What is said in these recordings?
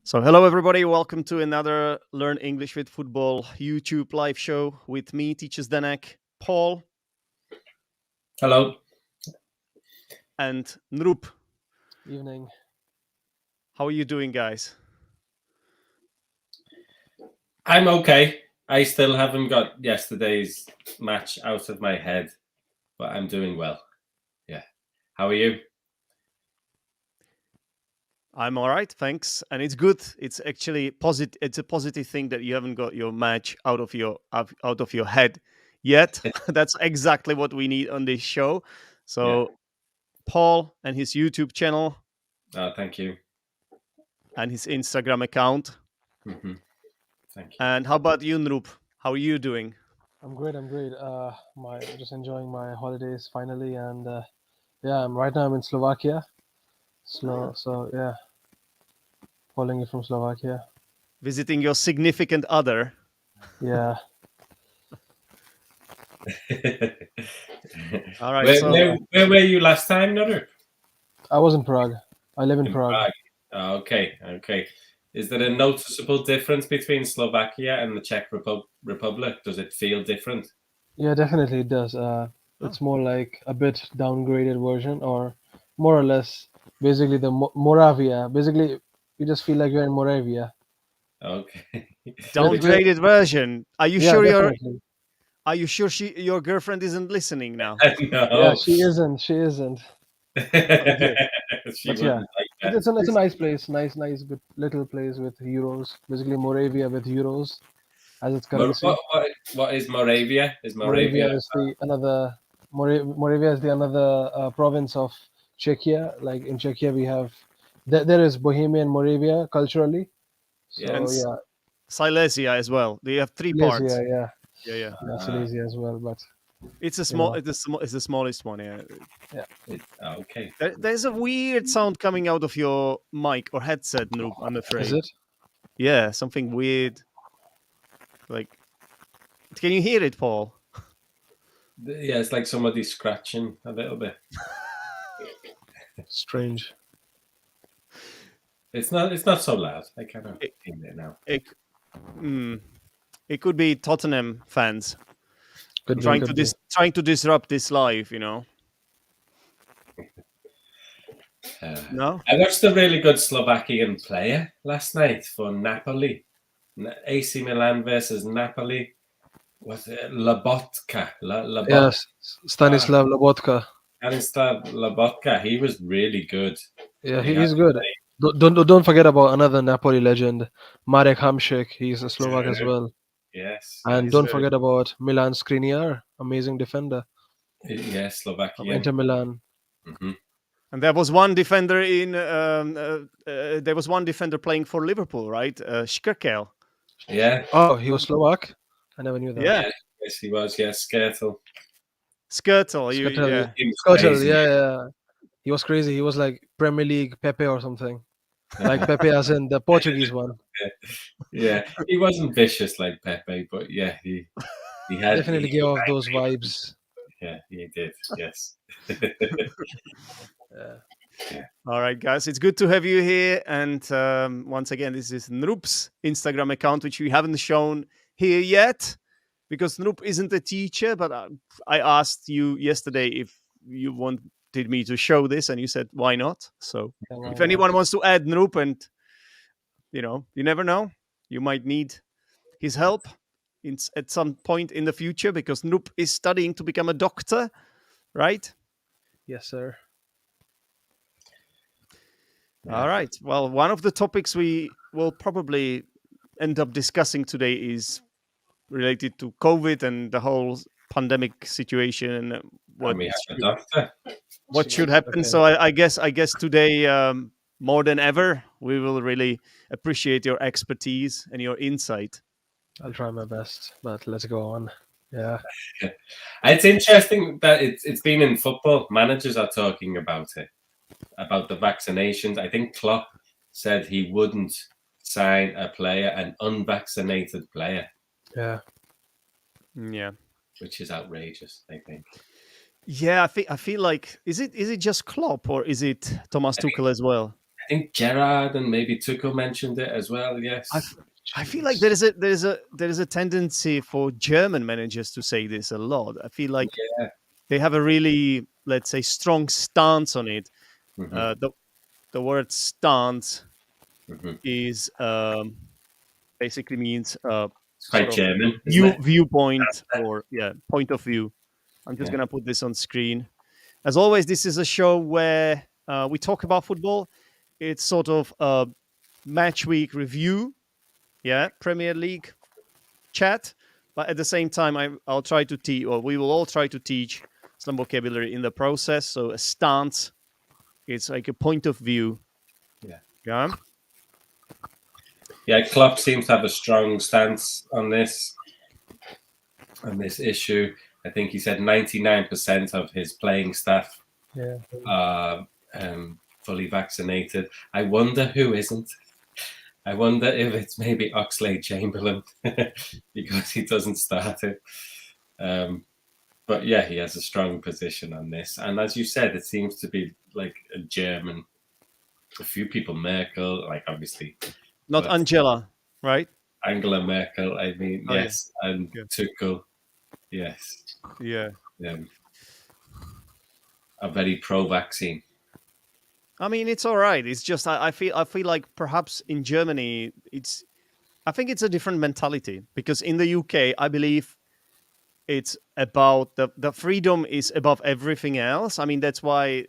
So, hello everybody. Welcome to another Learn English with Football YouTube live show with me, Teachers Danek, Paul, Hello. and Nrup. Evening. How are you doing, guys? I'm okay. I still haven't got yesterday's match out of my head, but I'm doing well. Yeah. How are you? I'm all right, thanks. And it's good. It's actually positive. It's a positive thing that you haven't got your match out of your head yet. That's exactly what we need on this show. So, Paul and his YouTube channel Thank you. and his Instagram account. Mm-hmm. Thank you. And how about you, Nrup? How are you doing? I'm great. Just enjoying my holidays finally, and right now I'm in Slovakia. Calling you from Slovakia. Visiting your significant other. Yeah. All right. Where were you last time, Nrup? I was in Prague. I live in Prague. Okay. Is there a noticeable difference between Slovakia and the Czech Republic? Does it feel different? Yeah, definitely it does. It's more like a bit downgraded version, or more or less, basically the Moravia. Basically, you just feel like you're in Moravia. Okay. Downgraded version. Are you Yeah, sure definitely. Are you sure your girlfriend isn't listening now? No. Yeah, she isn't. She She But yeah, wouldn't like that. it's a nice place, nice, good little place with euros. Basically, Moravia with euros as its currency. What is Moravia? Is Moravia Moravia? is the another Moravia is the another province of Czechia. Like in Czechia, we have there is Bohemian Moravia culturally. So And yeah, Silesia as well. They have three Silesia, parts. yeah, Yeah. Silesia as well. But It's a you small. know, It's the smallest one. Yeah. Okay. There's a weird sound coming out of your mic or headset, Noob. I'm afraid. is it? Yeah, something weird. Like, can you hear it, Paul? Yeah, it's like somebody scratching a little bit. Strange. It's not so loud. I cannot hear it now. It could be Tottenham fans trying to disrupt this live. No. I watched a really good Slovakian player last night for Napoli. AC Milan versus Napoli. Was it Lobotka? Yes, Stanislav Lobotka. Stanislav Lobotka. He was really good. Yeah, he's good. Don't forget about another Napoli legend, Marek Hamšík. He's a Slovak as well. Yes. And don't forget about Milan Skriniar, amazing defender. Yes, Slovakian. Inter Milan. Mm-hmm. And there was one defender playing for Liverpool, right? Škrtel. Yeah. Oh, he was Slovak. I never knew that. Yeah. Yes, he was. Yes, Skrtel. Skrtel. Yeah. He was crazy. He was like Premier League Pepe or something. Like Pepe as in the Portuguese one. Yeah, he wasn't vicious like Pepe, but yeah, he had definitely gave off those vibes. Yeah, he did. Yes. Yeah. All right, guys, it's good to have you here. And once again, this is Nrup's Instagram account, which we haven't shown here yet because Nrup isn't a teacher. But I asked you yesterday if you wanted me to show this, and you said why not. So if anyone wants to add Nrup, and you never know, you might need his help at some point in the future because Nrup is studying to become a doctor, right? Yes, sir. All right. Well, one of the topics we will probably end up discussing today is related to COVID and the whole pandemic situation and what should happen. Okay. So I guess today more than ever we will really appreciate your expertise and your insight. I'll try my best, but let's go on. Yeah. It's interesting that it's been in football. Managers are talking about it. About the vaccinations. I think Klopp said he wouldn't sign an unvaccinated player. Yeah. Which is outrageous, I think. Yeah, I feel like is it just Klopp or is it Thomas Tuchel as well? I think Gerard and maybe Tuchel mentioned it as well. Yes. I feel like there is a tendency for German managers to say this a lot. I feel like Yeah. they have a really, let's say, strong stance on it. Mhm. The word stance Mhm. is basically means It's sort quite of German, isn't it? viewpoint, or point of view. I'm just Yeah. gonna put this on screen. As always, this is a show where we talk about football. It's sort of a match week review, Premier League chat. But at the same time, I'll try to teach, or we will all try to teach some vocabulary in the process. So a stance, it's like a point of view. Yeah. Yeah. Yeah, Klopp seems to have a strong stance on this issue. I think he said 99% of his playing staff Yeah. are fully vaccinated. I wonder who isn't. I wonder if it's maybe Oxlade-Chamberlain because he doesn't start it. But yeah, he has a strong position on this. And as you said, it seems to be like a German, a few people, Merkel, like obviously, Not but Angela, right? Angela Merkel, I mean, Oh, yeah. yes, and Yeah. Tuchel, yes, Yeah. are very pro-vaccine. I mean, it's all right. It's just I feel like perhaps in Germany, I think it's a different mentality, because in the UK, I believe it's about the freedom is above everything else. I mean, that's why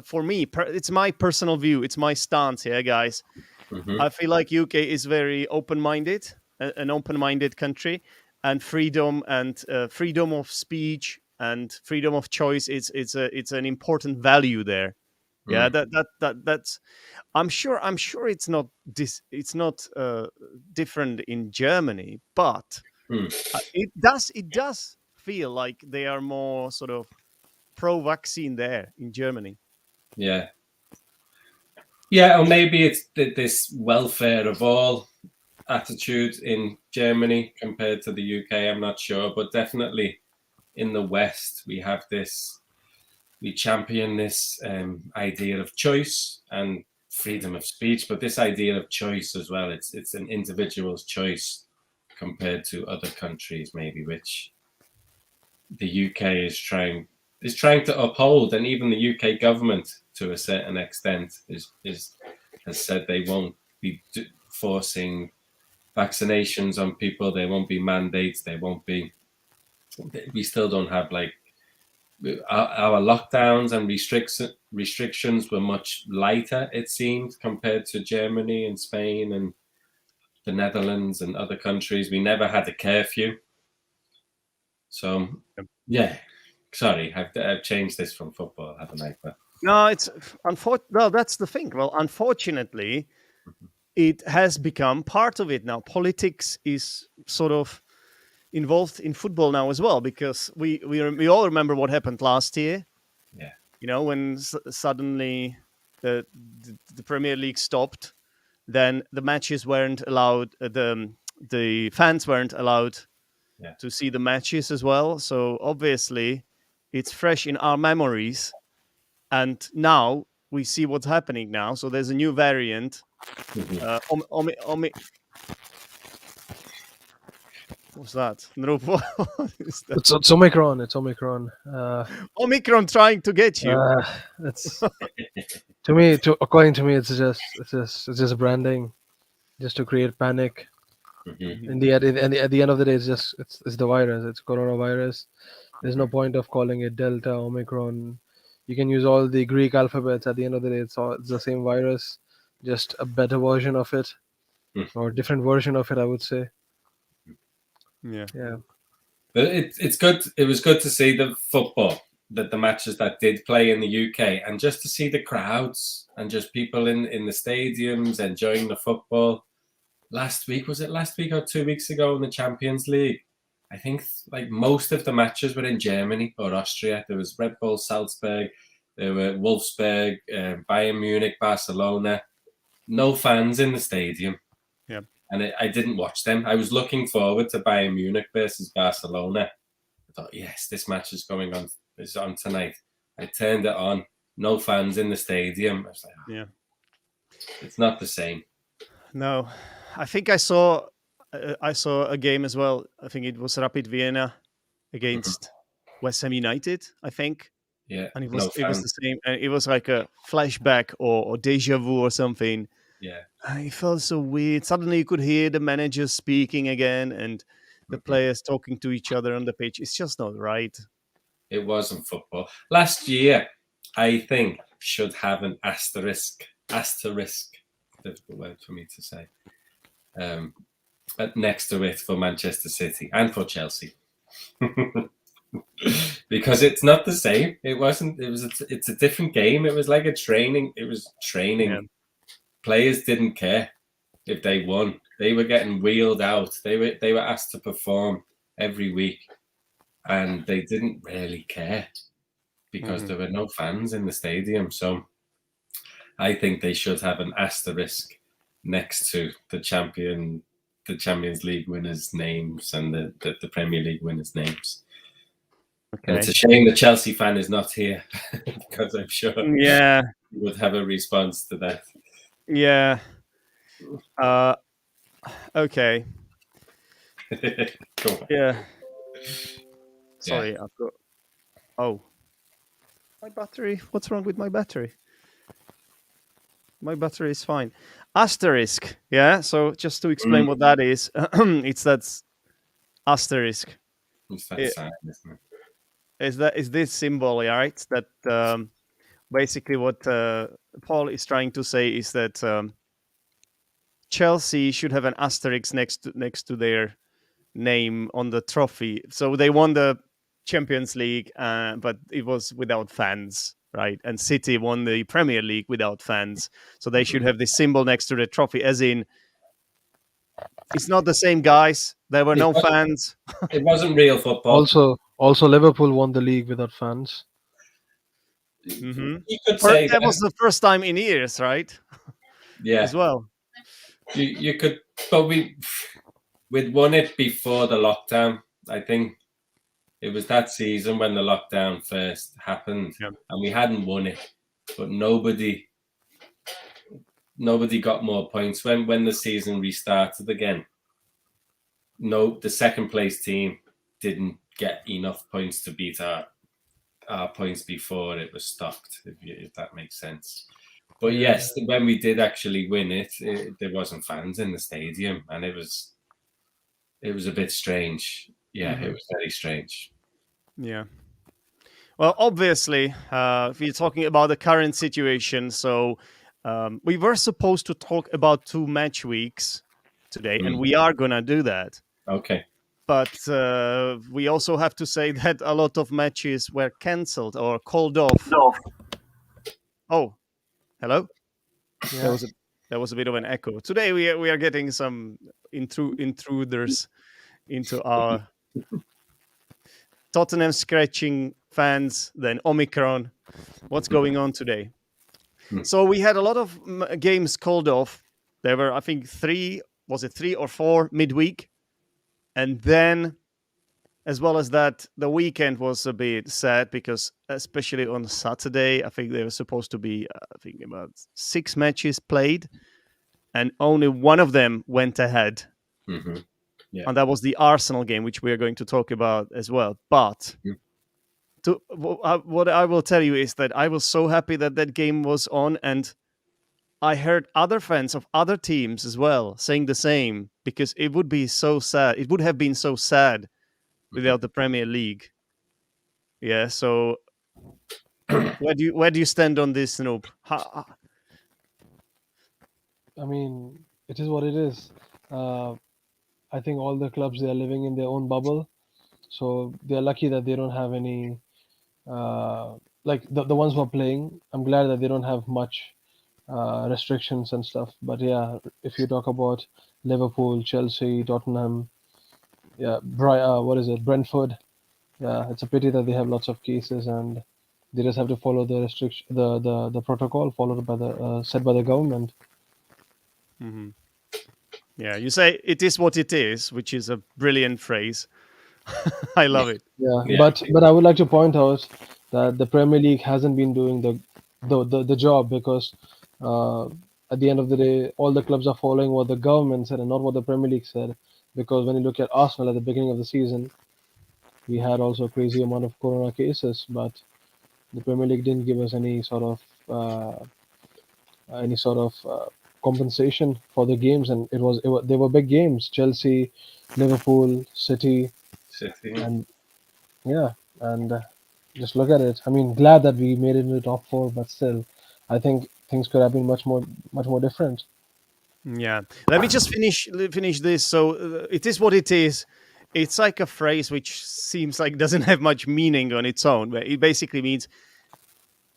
for me, it's my personal view. It's my stance here, guys. Mhm. I feel like UK is very open-minded, an open-minded country, and freedom freedom of speech and freedom of choice. It's an important value there. Yeah, that's. I'm sure it's not it's not different in Germany, but Mm. it does feel like they are more sort of pro-vaccine there in Germany. Yeah. Yeah, or maybe it's this welfare of all attitude in Germany compared to the UK. I'm not sure, but definitely in the West, we have this, we champion this idea of choice and freedom of speech, but this idea of choice as well. It's an individual's choice compared to other countries, maybe, which the UK is trying to uphold, and even the UK government, to a certain extent, has said they won't be forcing vaccinations on people. There won't be mandates. There won't be. We still don't have like our lockdowns and restrictions were much lighter, it seemed, compared to Germany and Spain and the Netherlands and other countries. We never had a curfew. So yeah, sorry, I've changed this from football, haven't I? But No, it's well, that's the thing. Well, unfortunately, it has become part of it now. Politics is sort of involved in football now as well, because we all remember what happened last year. yeah, When suddenly the Premier League stopped, then the matches weren't allowed. The fans weren't allowed yeah. to see the matches as well. So obviously, it's fresh in our memories, and now we see what's happening now. So there's a new variant. What's that? Nrup, what is that? It's Omicron. It's Omicron. Omicron trying to get you. It's to me. According to me, it's just branding, just to create panic. Mhm. In the at the end of the day, it's the virus. It's coronavirus. There's no point of calling it Delta, Omicron. You can use all the Greek alphabets. At the end of the day, it's the same virus, just a better version of it, or a different version of it, I would say. Yeah. Yeah. But it's good. It was good to see the football, the matches that did play in the UK, and just to see the crowds and just people in the stadiums enjoying the football. Last week, was it last week or 2 weeks ago in the Champions League? I think like most of the matches were in Germany or Austria. There was Red Bull Salzburg, there were Wolfsburg, Bayern Munich, Barcelona. No fans in the stadium. Yeah. And I didn't watch them. I was looking forward to Bayern Munich versus Barcelona. I thought, yes, this match is on tonight. I turned it on. No fans in the stadium. I was like, Yeah. It's not the same. No, I think I saw a game as well. I think it was Rapid Vienna Mhm. against West Ham United, I think, Yeah, and it no was it was the fans. same, and it was like a flashback or deja vu or something. Yeah. And it felt so weird. Suddenly, you could hear the managers speaking again and the Mhm. players talking to each other on the pitch. It's just not right. It wasn't football. Last year, I think, should have an asterisk. Asterisk. Difficult word for me to say. Next to it for Manchester City and for Chelsea. Because it's not the same. It wasn't. It's a different game. It was like a training. It was Yeah. training. Players didn't care if they won. They were getting wheeled out. They were asked to perform every week, and they didn't really care because Mhm. there were no fans in the stadium. So I think they should have an asterisk next to the Champions League winners' names and the Premier League winners' names. And it's Okay. a shame the Chelsea fan is not here because I'm sure Yeah. he would have a response to that. Yeah. Uh. Okay. Go on. Yeah. Yeah. Sorry, I've got. Oh, my battery. What's wrong with my battery? My battery is fine. Asterisk. Yeah. So just to explain what that is, it's that asterisk. It's that It, sign, isn't it? is this symbol, yeah, right? That basically what Paul is trying to say is that Chelsea should have an asterisk next to their name on the trophy. So they won the Champions League, but it was without fans, right? And City won the Premier League without fans. So they should have this symbol next to the trophy, as in it's not the same guys. There were It no wasn't, fans. it wasn't real football. Also, Liverpool won the league without fans. Hmm. You could say That that. was the first time in years, right? Yeah. As well. You could, but we'd won it before the lockdown. I think it was that season when the lockdown first happened, Yeah. and we hadn't won it, but nobody got more points when the season restarted again. No, the second place team didn't get enough points to beat our points before it was stopped. If that makes sense. But Yeah. yes, when we did actually win it, there wasn't fans in the stadium, and it was a bit strange. Yeah, it Hmm. was very strange. Yeah. Well, obviously, if you're talking about the current situation, so we were supposed to talk about 2 match weeks today, and we are gonna do that. Okay. But we also have to say that a lot of matches were cancelled or called off. Oh, hello. There Yeah. was a there was a bit of an echo. Today we are getting some intruders into our Tottenham scratching fans. Then Omicron. What's going on today? So we had a lot of games called off. There were, I think, three or four midweek, and then, as well as that, the weekend was a bit sad because, especially on Saturday, I think there were supposed to be, I think, about 6 matches played, and only one of them went ahead, Mm-hmm. Yeah. and that was the Arsenal game, which we are going to talk about as well. But what I will tell you is that I was so happy that that game was on, and I heard other fans of other teams as well saying the same, because it would be so sad. It would have been so sad without the Premier League. Yeah. So where do you stand on this, Snoop? I mean, it is what it is. Uh, I think all the clubs, they are living in their own bubble, so they're lucky that they don't have any. Like the ones who are playing, I'm glad that they don't have much restrictions and stuff. But yeah, if you talk about Liverpool, Chelsea, Tottenham, yeah, what is it, Brentford? Yeah, it's a pity that they have lots of cases and they just have to follow the restriction, the protocol followed by the set by the government. Hmm. Yeah, you say it is what it is, which is a brilliant phrase. I love it. Yeah, Yeah. but I would like to point out that the Premier League hasn't been doing the job because uh, at the end of the day, all the clubs are following what the government said and not what the Premier League said. Because when you look at Arsenal at the beginning of the season, we had also a crazy amount of corona cases, but the Premier League didn't give us any sort of compensation for the games, and they were big games: Chelsea, Liverpool, City, City. and yeah, and just look at it. I mean, glad that we made it into the top four, but still, I think things could have been much more different. Yeah. Let me just finish this. So it is what it is. It's like a phrase which seems like doesn't have much meaning on its own, but it basically means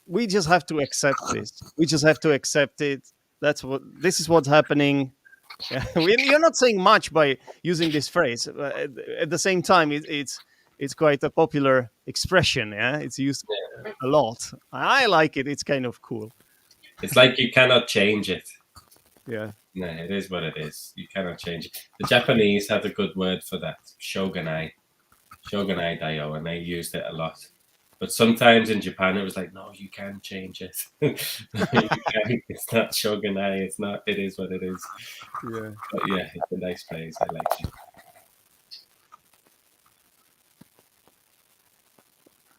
we just have to accept this. We just have to accept it. This is what's happening. Yeah. You're not saying much by using this phrase. At the same time, it's quite a popular expression. Yeah, it's used a lot. I like it. It's kind of cool. It's like you cannot change it. Yeah. No, it is what it is. You cannot change it. The Japanese had a good word for that, shogunai daio, and they used it a lot. But sometimes in Japan, it was like, no, you can change it. You can. It's not shogunai. It's not. It is what it is. Yeah. But yeah, it's a nice phrase. I like it.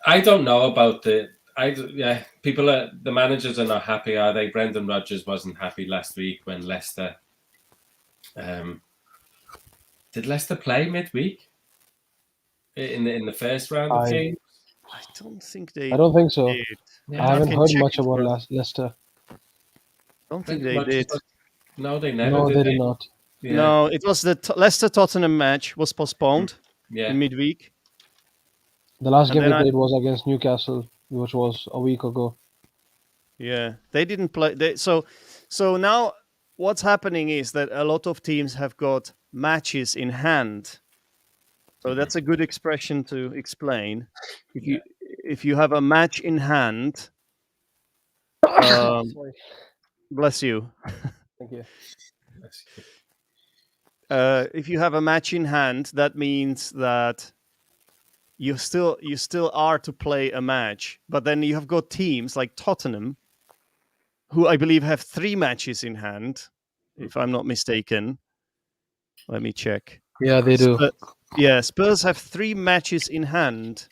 I don't know about the managers are not happy, are they? Brendan Rodgers wasn't happy last week when Leicester. Did Leicester play midweek in the first round of I games? I don't think I they don't think so. did. I Yeah, I haven't can heard check much it about for. Leicester. Don't think Brendan they Rodgers did. was, no, they never No, did they did they? not. Yeah, No, it was the Leicester Tottenham match was postponed in yeah. midweek, The last and game then they played was against Newcastle, which was a week ago. they didn't play. So now what's happening is that a lot of teams have got matches in hand. So Mhm. that's a good expression to explain. If Yeah. you have a match in hand, Sorry. bless you. Thank you. If you have a match in hand, that means that you still are to play a match. But then you have got teams like Tottenham, who I believe have 3 matches in hand, if I'm not mistaken. Let me check. Yeah, they do. Yeah, Spurs have 3 matches in hand.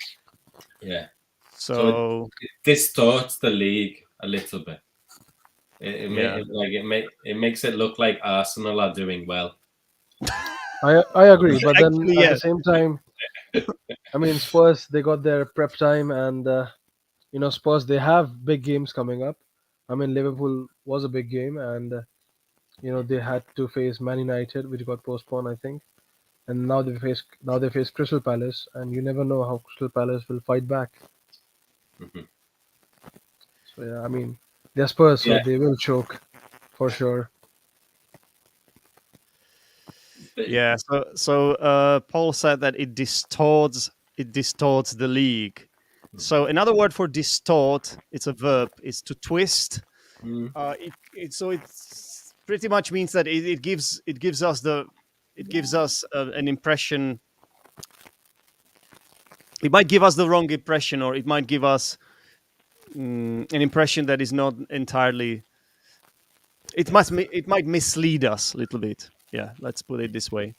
Yeah. So So it distorts the league a little bit. yeah, It makes it look like Arsenal are doing well. I agree, but then actually, at the yes. same time, I mean, Spurs, they got their prep time, and Spurs, they have big games coming up. I mean, Liverpool was a big game, and they had to face Man United, which got postponed, I think, and now they face Crystal Palace, and you never know how Crystal Palace will fight back. Mhm. So yeah, I mean, they're Spurs, so Yeah. they will choke for sure. Yeah. So Paul said that it distorts the league. So another word for distort, it's a verb, is to twist. Mm. It's pretty much means that it gives us an impression. It might give us the wrong impression, or it might give us an impression that is not entirely. It might mislead us a little bit. Yeah, let's put it this way.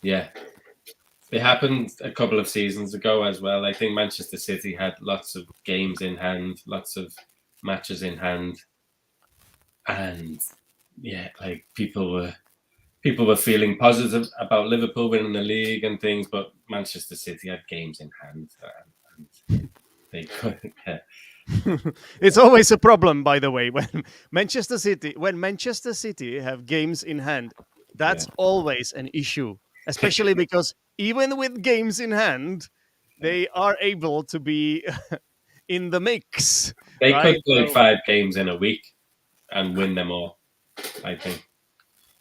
Yeah. It happened a couple of seasons ago as well. I think Manchester City had lots of games in hand, lots of matches in hand, and yeah, like people were feeling positive about Liverpool winning the league and things, but Manchester City had games in hand, and they couldn't. Yeah. It's always a problem, by the way, when Manchester City have games in hand. Yeah. That's always an issue, especially because even with games in hand, they are able to be in the mix, They could right? play So 5 games in a week and win them all, I think.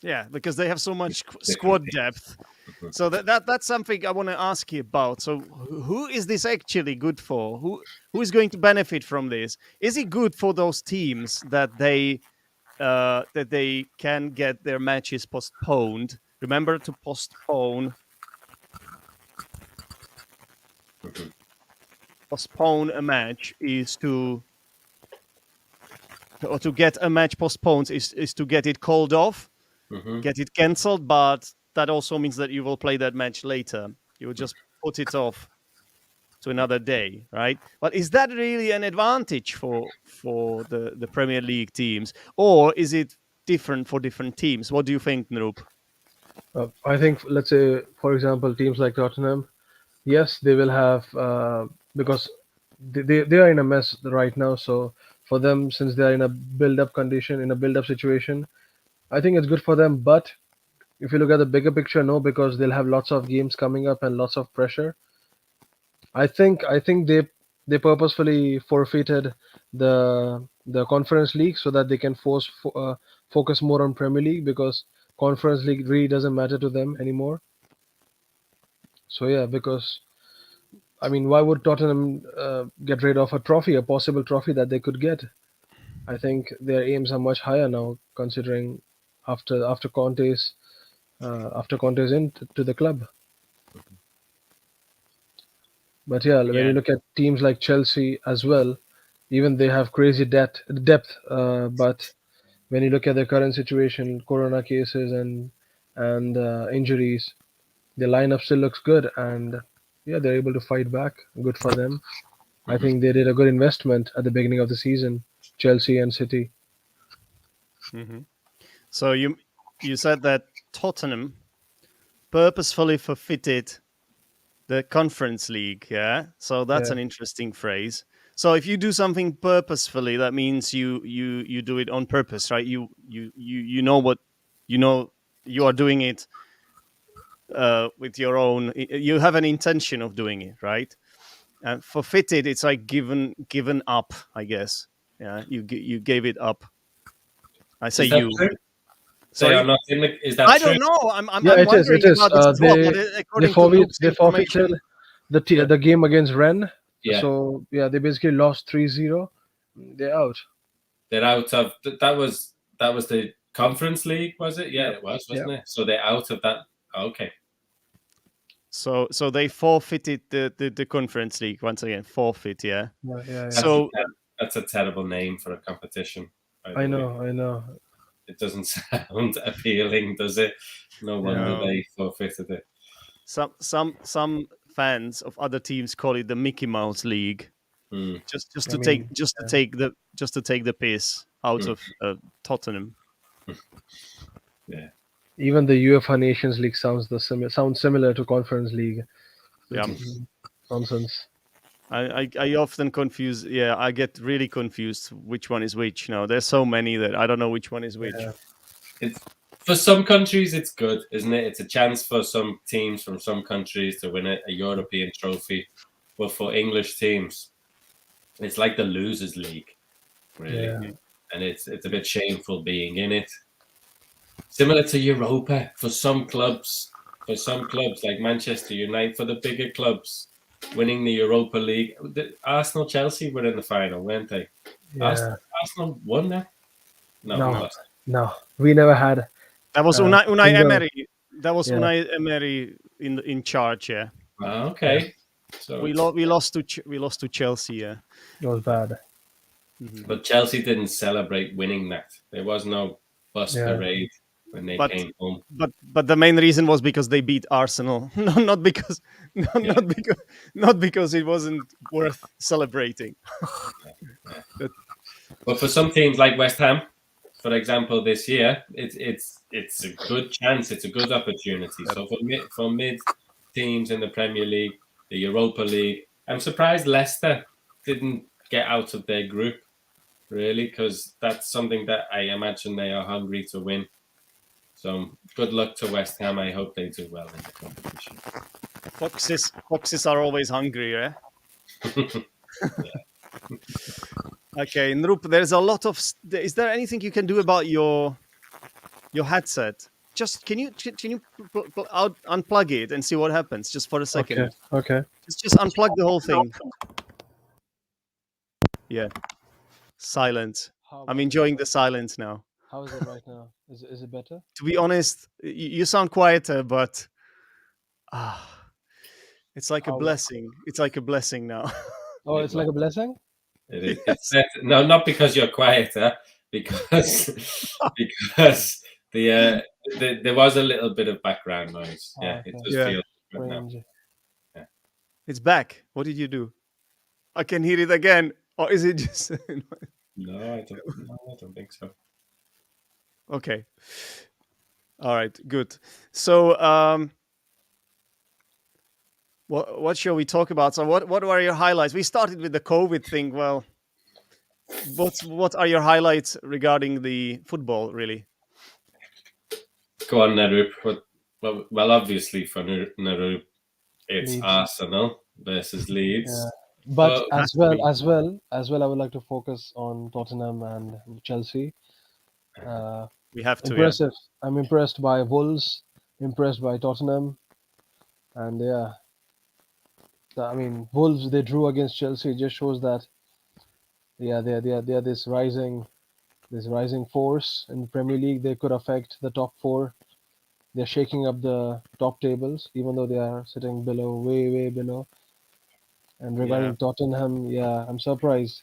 yeah, because they have so much Different squad teams. depth. Mhm. So that's something I want to ask you about. So who is this actually good for? Who is going to benefit from this? Is it good for those teams that they can get their matches postponed? Remember to postpone. Mhm. Postpone a match is to or to get a match postponed is to get it called off, get it cancelled, but that also means that you will play that match later. You will just put it off to another day, right? But is that really an advantage for the Premier League teams, or is it different for different teams? What do you think, Nrup? I think, let's say, for example, teams like Tottenham, yes, they will have because they are in a mess right now. So for them, since they are in a build-up condition, in a build-up situation, I think it's good for them. But if you look at the bigger picture, no, because they'll have lots of games coming up and lots of pressure. I think they purposefully forfeited the Conference League so that they can focus more on Premier League, because Conference League really doesn't matter to them anymore. So yeah, because I mean, why would Tottenham get rid of a trophy, a possible trophy that they could get? I think their aims are much higher now, considering after Conte's into the club. But yeah, when Yeah. you look at teams like Chelsea as well, even they have crazy depth. But when you look at their current situation, Corona cases and injuries, their lineup still looks good, and yeah, they're able to fight back. Good for them. I think they did a good investment at the beginning of the season, Chelsea and City. So you said that Tottenham purposefully forfeited the Conference League, yeah? So that's Yeah. an interesting phrase. So if you do something purposefully, that means you do it on purpose, right? You know what you are doing it with your own. You have an intention of doing it, right? And forfeited, it's like given up, I guess. Yeah, you gave it up. I say Is that you. true? They are Sorry, not in the. Is that I true? don't know. I'm Yeah, I'm it is. It wondering is. about this as well. But according to Noob's They forfeited information, the game against Rennes. Yeah, So yeah, they basically lost 3-0. They're out. they're out of. That was the Conference League, was it? Yeah, Yep. it was, Yep. wasn't it? So they're out of that. Okay. so they forfeited the Conference League once again. Forfeit, yeah. Yeah, yeah, yeah. So That's a terrible name for a competition. By the I way, know, I know. it doesn't sound appealing, does it? No wonder No. they forfeited it. some fans of other teams call it the Mickey Mouse League, Mm. just I mean, to take the piss out of Tottenham. Yeah. even the UEFA Nations League sounds similar to Conference League. Yeah. It's nonsense. I often confuse. Yeah, I get really confused which one is which. Now there's so many that I don't know which one is which. Yeah. It's for some countries, it's good, isn't it? It's a chance for some teams from some countries to win a European trophy. But for English teams, it's like the losers' league, really, Yeah. and it's a bit shameful being in it. Similar to Europa for some clubs. For some clubs like Manchester United, for the bigger clubs, winning the Europa League. Arsenal, Chelsea were in the final, weren't they? Yeah. Arsenal won that? No, we No, lost. no, we never had. That was Uh, Unai single- Emery. That was Yeah. Unai Emery in charge. Yeah, Okay. So, we lost to Chelsea. Yeah, It was bad. but Chelsea didn't celebrate winning that. There was no bus Yeah. parade when they But- came home. but the main reason was because they beat Arsenal. No, not because it wasn't worth celebrating. But for some teams like West Ham, for example, this year, it's a good chance. It's a good opportunity. So for mid teams in the Premier League, the Europa League, I'm surprised Leicester didn't get out of their group, really, because that's something that I imagine they are hungry to win. So good luck to West Ham. I hope they do well in the competition. Foxes are always hungry, yeah. Okay, Nrup, there's a lot of. Is there anything you can do about your headset? Just can you unplug it and see what happens? Just for a second. Okay. Just unplug the whole thing. Yeah. Silence. I'm enjoying the silence now. How is it right now? Is it better? To be honest, you sound quieter, but it's like a How? blessing. It's like a blessing now. Oh, it's like a blessing. It is. It's Yes. no, not because you're quieter, because because there was a little bit of background noise. Yeah, it Okay. just Yeah. feels different now. Strange. Yeah. It's back. What did you do? I can hear it again. Or is it just No, I don't. No, I don't think so. okay? All right, good. So, what shall we talk about? So, what were your highlights? We started with the COVID thing. Well, what are your highlights regarding the football? Really? Go on, Nrup. Well, obviously for Nrup, it's Leeds. Arsenal versus Yeah. Leeds. But But Has to be. I would like to focus on Tottenham and Chelsea. Uh, We have to. Yeah. Impressive. I'm impressed by Wolves. Impressed by Tottenham, and yeah, I mean Wolves. They drew against Chelsea. It just shows that yeah, they're this rising force in the Premier League. They could affect the top four. They're shaking up the top tables, even though they are sitting below, way below. And Yeah. regarding Tottenham, yeah, I'm surprised.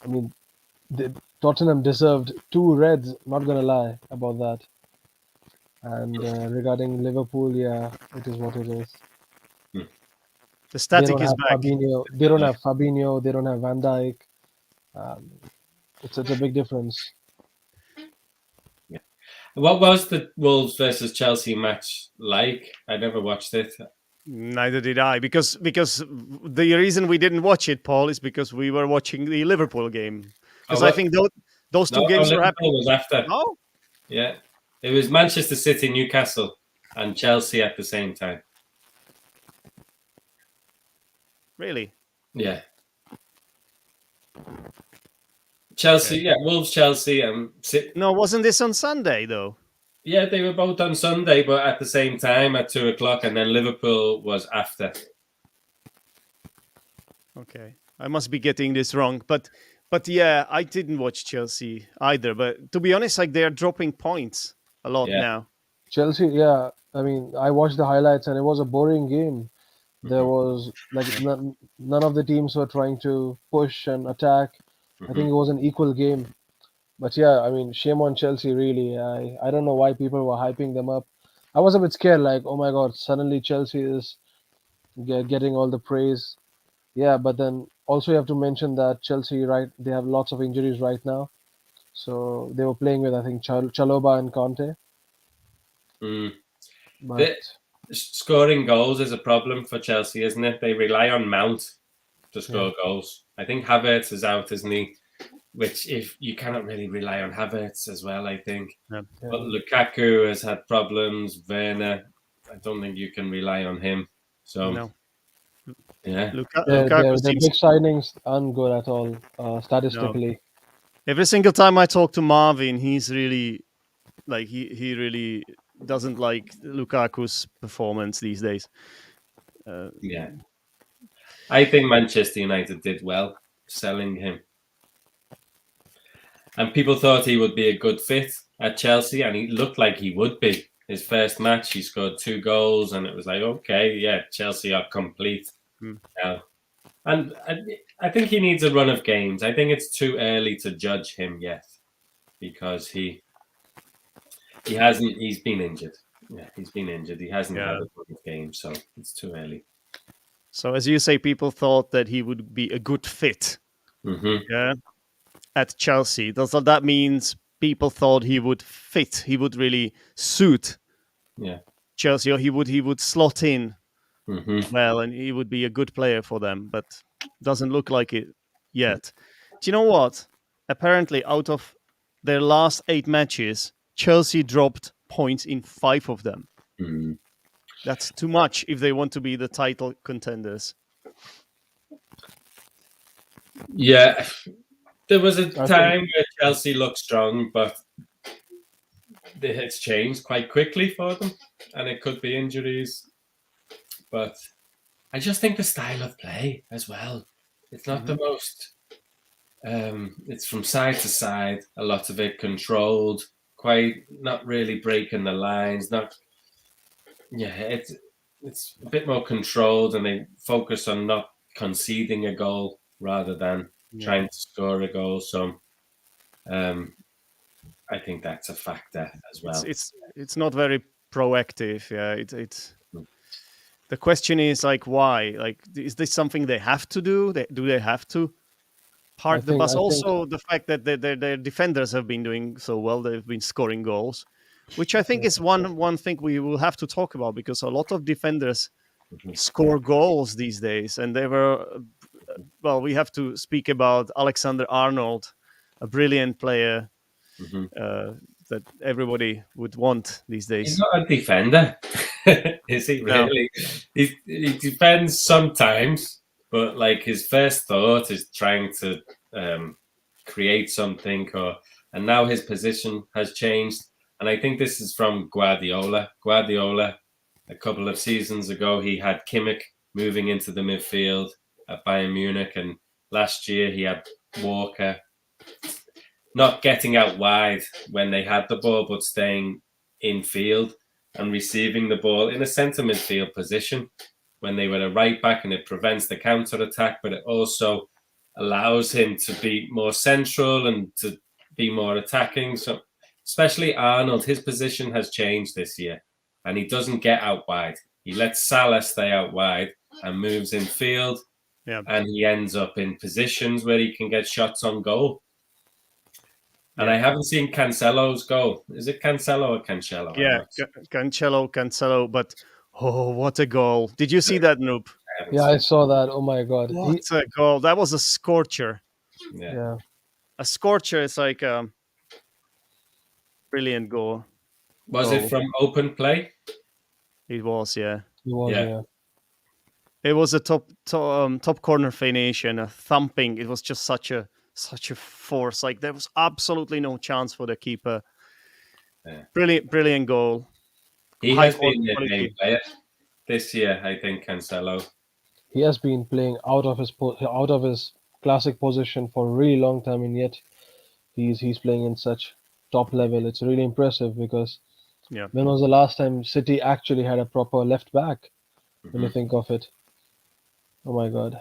I mean, Tottenham deserved two reds. Not gonna lie about that. And regarding Liverpool, yeah, it is what it is. The They static don't is have back. Fabinho. They don't have Fabinho. They don't have Van Dijk. Um, it's a big difference. yeah. What was the Wolves versus Chelsea match like? I never watched it. Neither did I, because the reason we didn't watch it, Paul, is because we were watching the Liverpool game. Oh, Because I what? think those No, two no, games were happening. Liverpool was after. No, Yeah, it was Manchester City, Newcastle, and Chelsea at the same time. really. Yeah, Chelsea. Okay. Yeah, Wolves, Chelsea, and No, wasn't this on Sunday though? yeah, they were both on Sunday, but at the same time at 2:00, and then Liverpool was after. Okay, I must be getting this wrong, but yeah, I didn't watch Chelsea either. But to be honest, like they're dropping points a lot Yeah. now. Chelsea, yeah. I mean, I watched the highlights and it was a boring game. There Mhm, was like none of the teams were trying to push and attack. I think mhm. it was an equal game. But yeah, I mean, shame on Chelsea, really. I don't know why people were hyping them up. I was a bit scared, like, oh my God, suddenly Chelsea is getting all the praise. Yeah, but then also you have to mention that Chelsea, right, they have lots of injuries right now. So they were playing with, I think, Chaloba and Conte. Mm. But The scoring goals is a problem for Chelsea, isn't it? They rely on Mount to yeah, score goals. I think Havertz is out, isn't he? Which if you cannot really rely on Havertz as well, I think. Yeah. But yeah. Lukaku has had problems. Werner, I don't think you can rely on him. So No, yeah, Lukaku Their seems big signings aren't good at all, no. statistically. Every single time I talk to Marvin, he's really like he really doesn't like Lukaku's performance these days. Uh, yeah. I think Manchester United did well selling him, and people thought he would be a good fit at Chelsea, and he looked like he would be. His first match, he scored 2 goals, and it was like, okay, yeah, Chelsea are complete hmm. now. And I think he needs a run of games. I think it's too early to judge him yet because he hasn't. He's been injured. Yeah, he's been injured. He hasn't had Yeah. a run of games, so it's too early. So as you say, people thought that he would be a good fit. Mm-hmm. Yeah. At Chelsea, does that means people thought he would fit? He would really suit Yeah. Chelsea, or he would slot in Mm-hmm. well, and he would be a good player for them. But doesn't look like it yet. Do you know what? Apparently, out of their last 8 matches, Chelsea dropped points in 5 of them. Mm-hmm. That's too much if they want to be the title contenders. Yeah. There was a I think time where Chelsea looked strong, but it's changed quite quickly for them, and it could be injuries. But I just think the style of play as well. It's not the most. It's from side to side. A lot of it controlled, quite not really breaking the lines. Not yeah. It's a bit more controlled, and they focus on not conceding a goal. rather than trying to score a goal. So I think that's a factor as well. It's not very proactive. Yeah, it's the question is like why? Like, is this something they have to do? Do they have to park the bus? I think Also, the fact that their defenders have been doing so well, they've been scoring goals, which I think is one thing we will have to talk about, because a lot of defenders score goals these days, and they were well. We have to speak about Alexander Arnold, a brilliant player that everybody would want these He's days. not a defender, is he No. really? He defends sometimes, but like his first thought is trying to create something, and now his position has changed. And I think this is from Guardiola. Guardiola, a couple of seasons ago, he had Kimmich moving into the midfield at Bayern Munich, and last year he had Walker not getting out wide when they had the ball, but staying in field and receiving the ball in a centre midfield position when they were a right back, and it prevents the counter attack, but it also allows him to be more central and to be more attacking. So, especially Arnold, his position has changed this year, and he doesn't get out wide. He lets Salah stay out wide and moves in field, and he ends up in positions where he can get shots on goal. And I haven't seen Cancelo's goal. Is it Cancelo or Cancelo? Yeah, Cancelo. But what a goal! Did you see that, Nrup? Yeah, I saw that. Oh my god! What a goal! That was a scorcher. Yeah. A scorcher is like a brilliant goal. Was it from open play? It was, yeah. It was, yeah. It was a top corner finish and a thumping. It was just such a force. Like, there was absolutely no chance for the keeper. Yeah. Brilliant goal. He has been the main player this year, I think, Cancelo. He has been playing out of his classic position for a really long time, and yet he's playing in such top level. It's really impressive, because when was the last time City actually had a proper left back? When you think of it. Oh my god.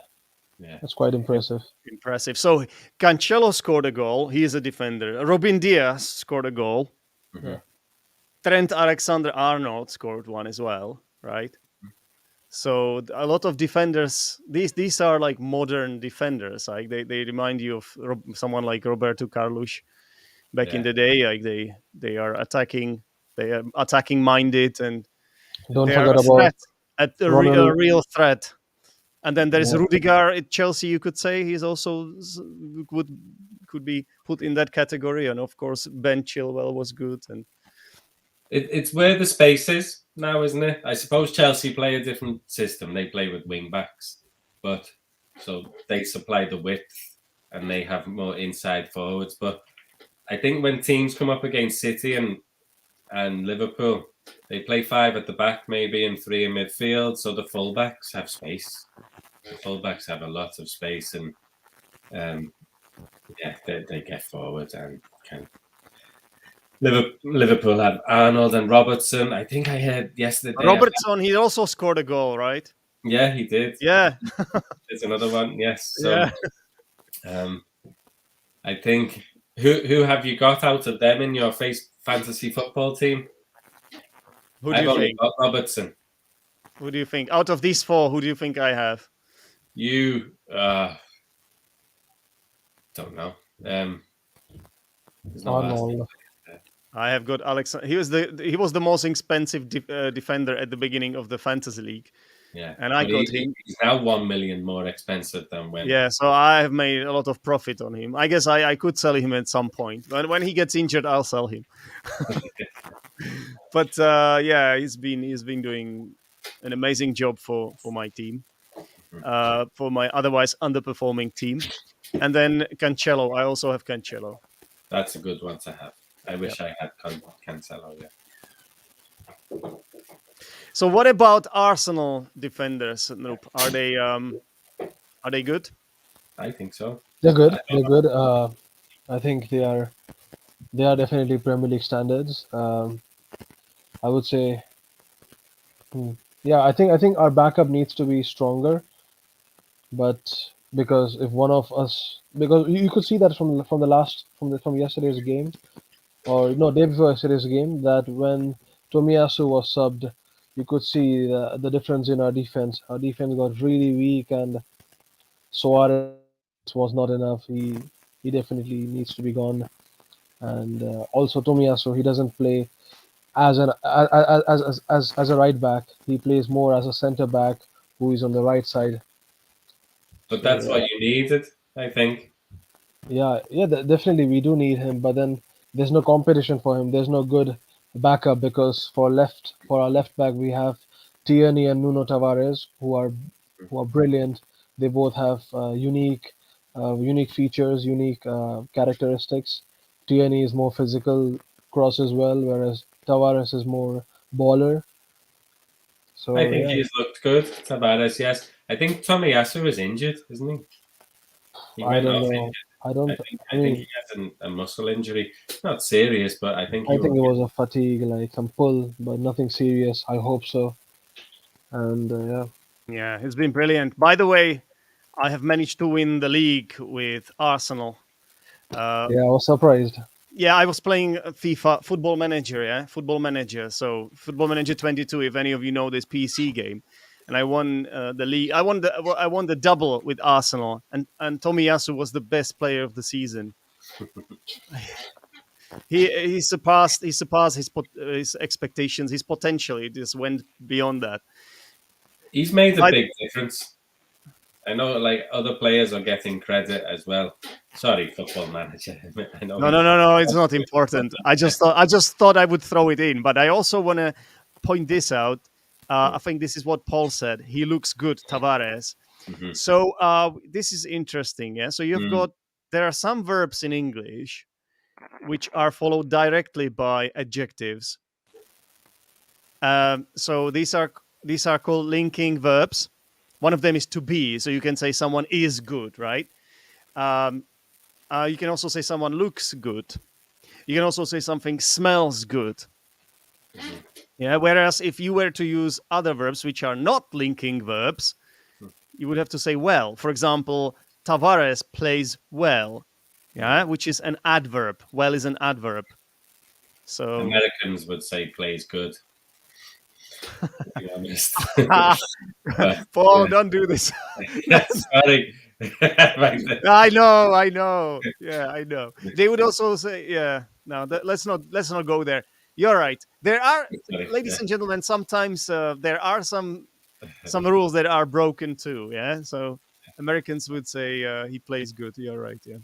Yeah. That's quite impressive. Impressive. So Cancelo scored a goal. He is a defender. Robin Diaz scored a goal. Trent Alexander-Arnold scored one as well, right? So a lot of defenders, these are like modern defenders. Like they remind you of someone like Roberto Carlos back in the day. Like they are attacking minded, and don't they forget are about a real threat. And then there is Rudiger at Chelsea. You could say he's also could be put in that category, and of course Ben Chilwell was good. And it's where the space is now, isn't it? I suppose Chelsea play a different system. They play with wing backs, but so they supply the width and they have more inside forwards. But I think when teams come up against City and Liverpool, they play 5 at the back, maybe, and 3 in midfield. So the fullbacks have space. The fullbacks have a lot of space, and they get forward and can. Liverpool have Arnold and Robertson. I think I heard yesterday. Robertson, he also scored a goal, right? Yeah, he did. Yeah. There's another one. Yes. So, I think who have you got out of them in your fantasy football team? Who do you think? Got Robertson. Who do you think? Out of these 4, who do you think I have? You don't know. Arnold. I have got Alex. He was the most expensive defender at the beginning of the fantasy league. Yeah, and I got him. He's now 1 million more expensive than when. Yeah, so I have made a lot of profit on him. I guess I could sell him at some point. When he gets injured, I'll sell him. But he's been doing an amazing job for my team, for my otherwise underperforming team. And then Cancelo, I also have Cancelo. That's a good one to have. I wish I had Cancelo. Yeah. So what about Arsenal defenders, Nrup? Are they good? I think so. They're good. They're good. I think they are definitely Premier League standards. I would say, I think our backup needs to be stronger, but because if one of us, because you could see that from the last from yesterday's game, or no, day before yesterday's game, that when Tomiyasu was subbed, you could see the difference in our defense. Our defense got really weak, and Suarez was not enough. He definitely needs to be gone. And also Tomiyasu, he doesn't play as an as a right back. He plays more as a centre back who is on the right side. But So that's what you needed, I think. definitely we do need him, but then there's no competition for him. There's no good backup because for our left back we have Tierney and Nuno Tavares who are brilliant. They both have unique features, unique characteristics. Tierney is more physical, cross as well, whereas Tavares is more baller. I So think yeah, he's looked good. Tavares, yes. I think Tomiyasu is injured, isn't he? He I went don't off know. injured. I don't. I I think mean, he has a muscle injury. Not serious, but I think I he will think it be. was a fatigue, like some pull, but nothing serious. I hope so. And yeah, Yeah, it's been brilliant. By the way, I have managed to win the league with Arsenal. Uh, yeah, I was surprised. yeah, I was playing FIFA Football Manager. Yeah, Football Manager. So Football Manager 22. If any of you know this PC game, and I won the league. I won the double with Arsenal, and Tomiyasu was the best player of the season. He surpassed his expectations. His potential. It just went beyond that. He's made a By big difference. I know, like other players are getting credit as well. Sorry, football manager. I know No, no, he's. no, no. It's not important. I just thought I would throw it in, but I also want to point this out. I think this is what Paul said. He looks good, Tavares. Mm-hmm. So this is interesting. Yeah. So you've Mm, got there are some verbs in English which are followed directly by adjectives. So these are called linking verbs. One of them is to be. So you can say someone is good, right? Um, you can also say someone looks good. You can also say something smells good. Yeah. Whereas if you were to use other verbs which are not linking verbs, you would have to say well. For example, Tavares plays well. Yeah, which is an adverb. Well is an adverb. So Americans would say plays good, to be honest. But Paul, don't do this. yeah, sorry. I know. Yeah, I know. They would also say, yeah. No, let's not go there. You're right. There are, Sorry, ladies yeah. and gentlemen, sometimes there are some rules that are broken too. Yeah. So Americans would say he plays good. You're right. Yeah.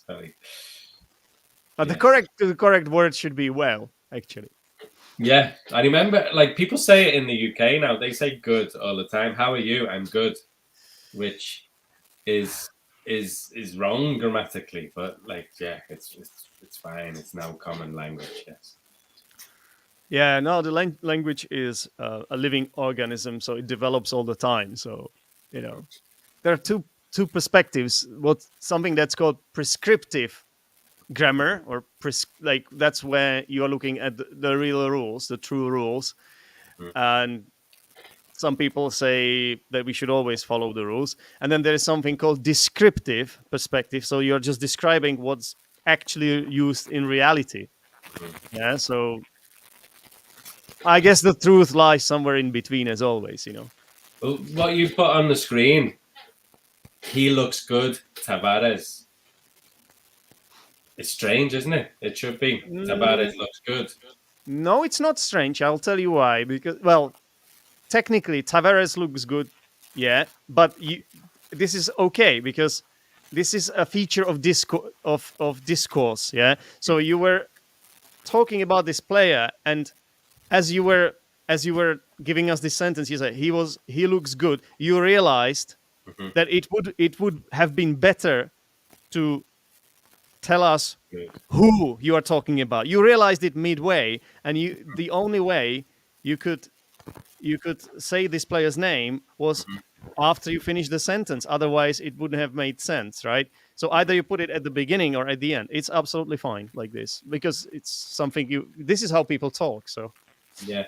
Sorry. But the Yeah. correct word should be well. Actually. Yeah, I remember like people say it in the UK now. They say good all the time. How are you? I'm good, which is is wrong grammatically, but like yeah, it's fine. It's now common language. Yes. Yeah. No, the language is a living organism, so it develops all the time. So there are two perspectives. What something that's called prescriptive grammar, or like that's where you are looking at the real rules, the true rules, Mm. and some people say that we should always follow the rules. And then there is something called descriptive perspective. So you're just describing what's actually used in reality. Yeah. So I guess the truth lies somewhere in between, as always. Well, what you put on the screen, he looks good, Tavares. It's strange, isn't it? It should be Mm, Tavares looks good. no, it's not strange. I'll tell you why. Because, well, technically, Tavares looks good. Yeah. But this is okay because this is a feature of discourse. Yeah. So you were talking about this player, and as you were giving us this sentence, you said he looks good. You realized Mhm. that it would have been better to tell us Good. who you are talking about. You realized it midway, and the only way you could say this player's name was Mhm. after you finish the sentence. Otherwise, it wouldn't have made sense, right? So either you put it at the beginning or at the end. It's absolutely fine like this because it's something this is how people talk. So Yeah.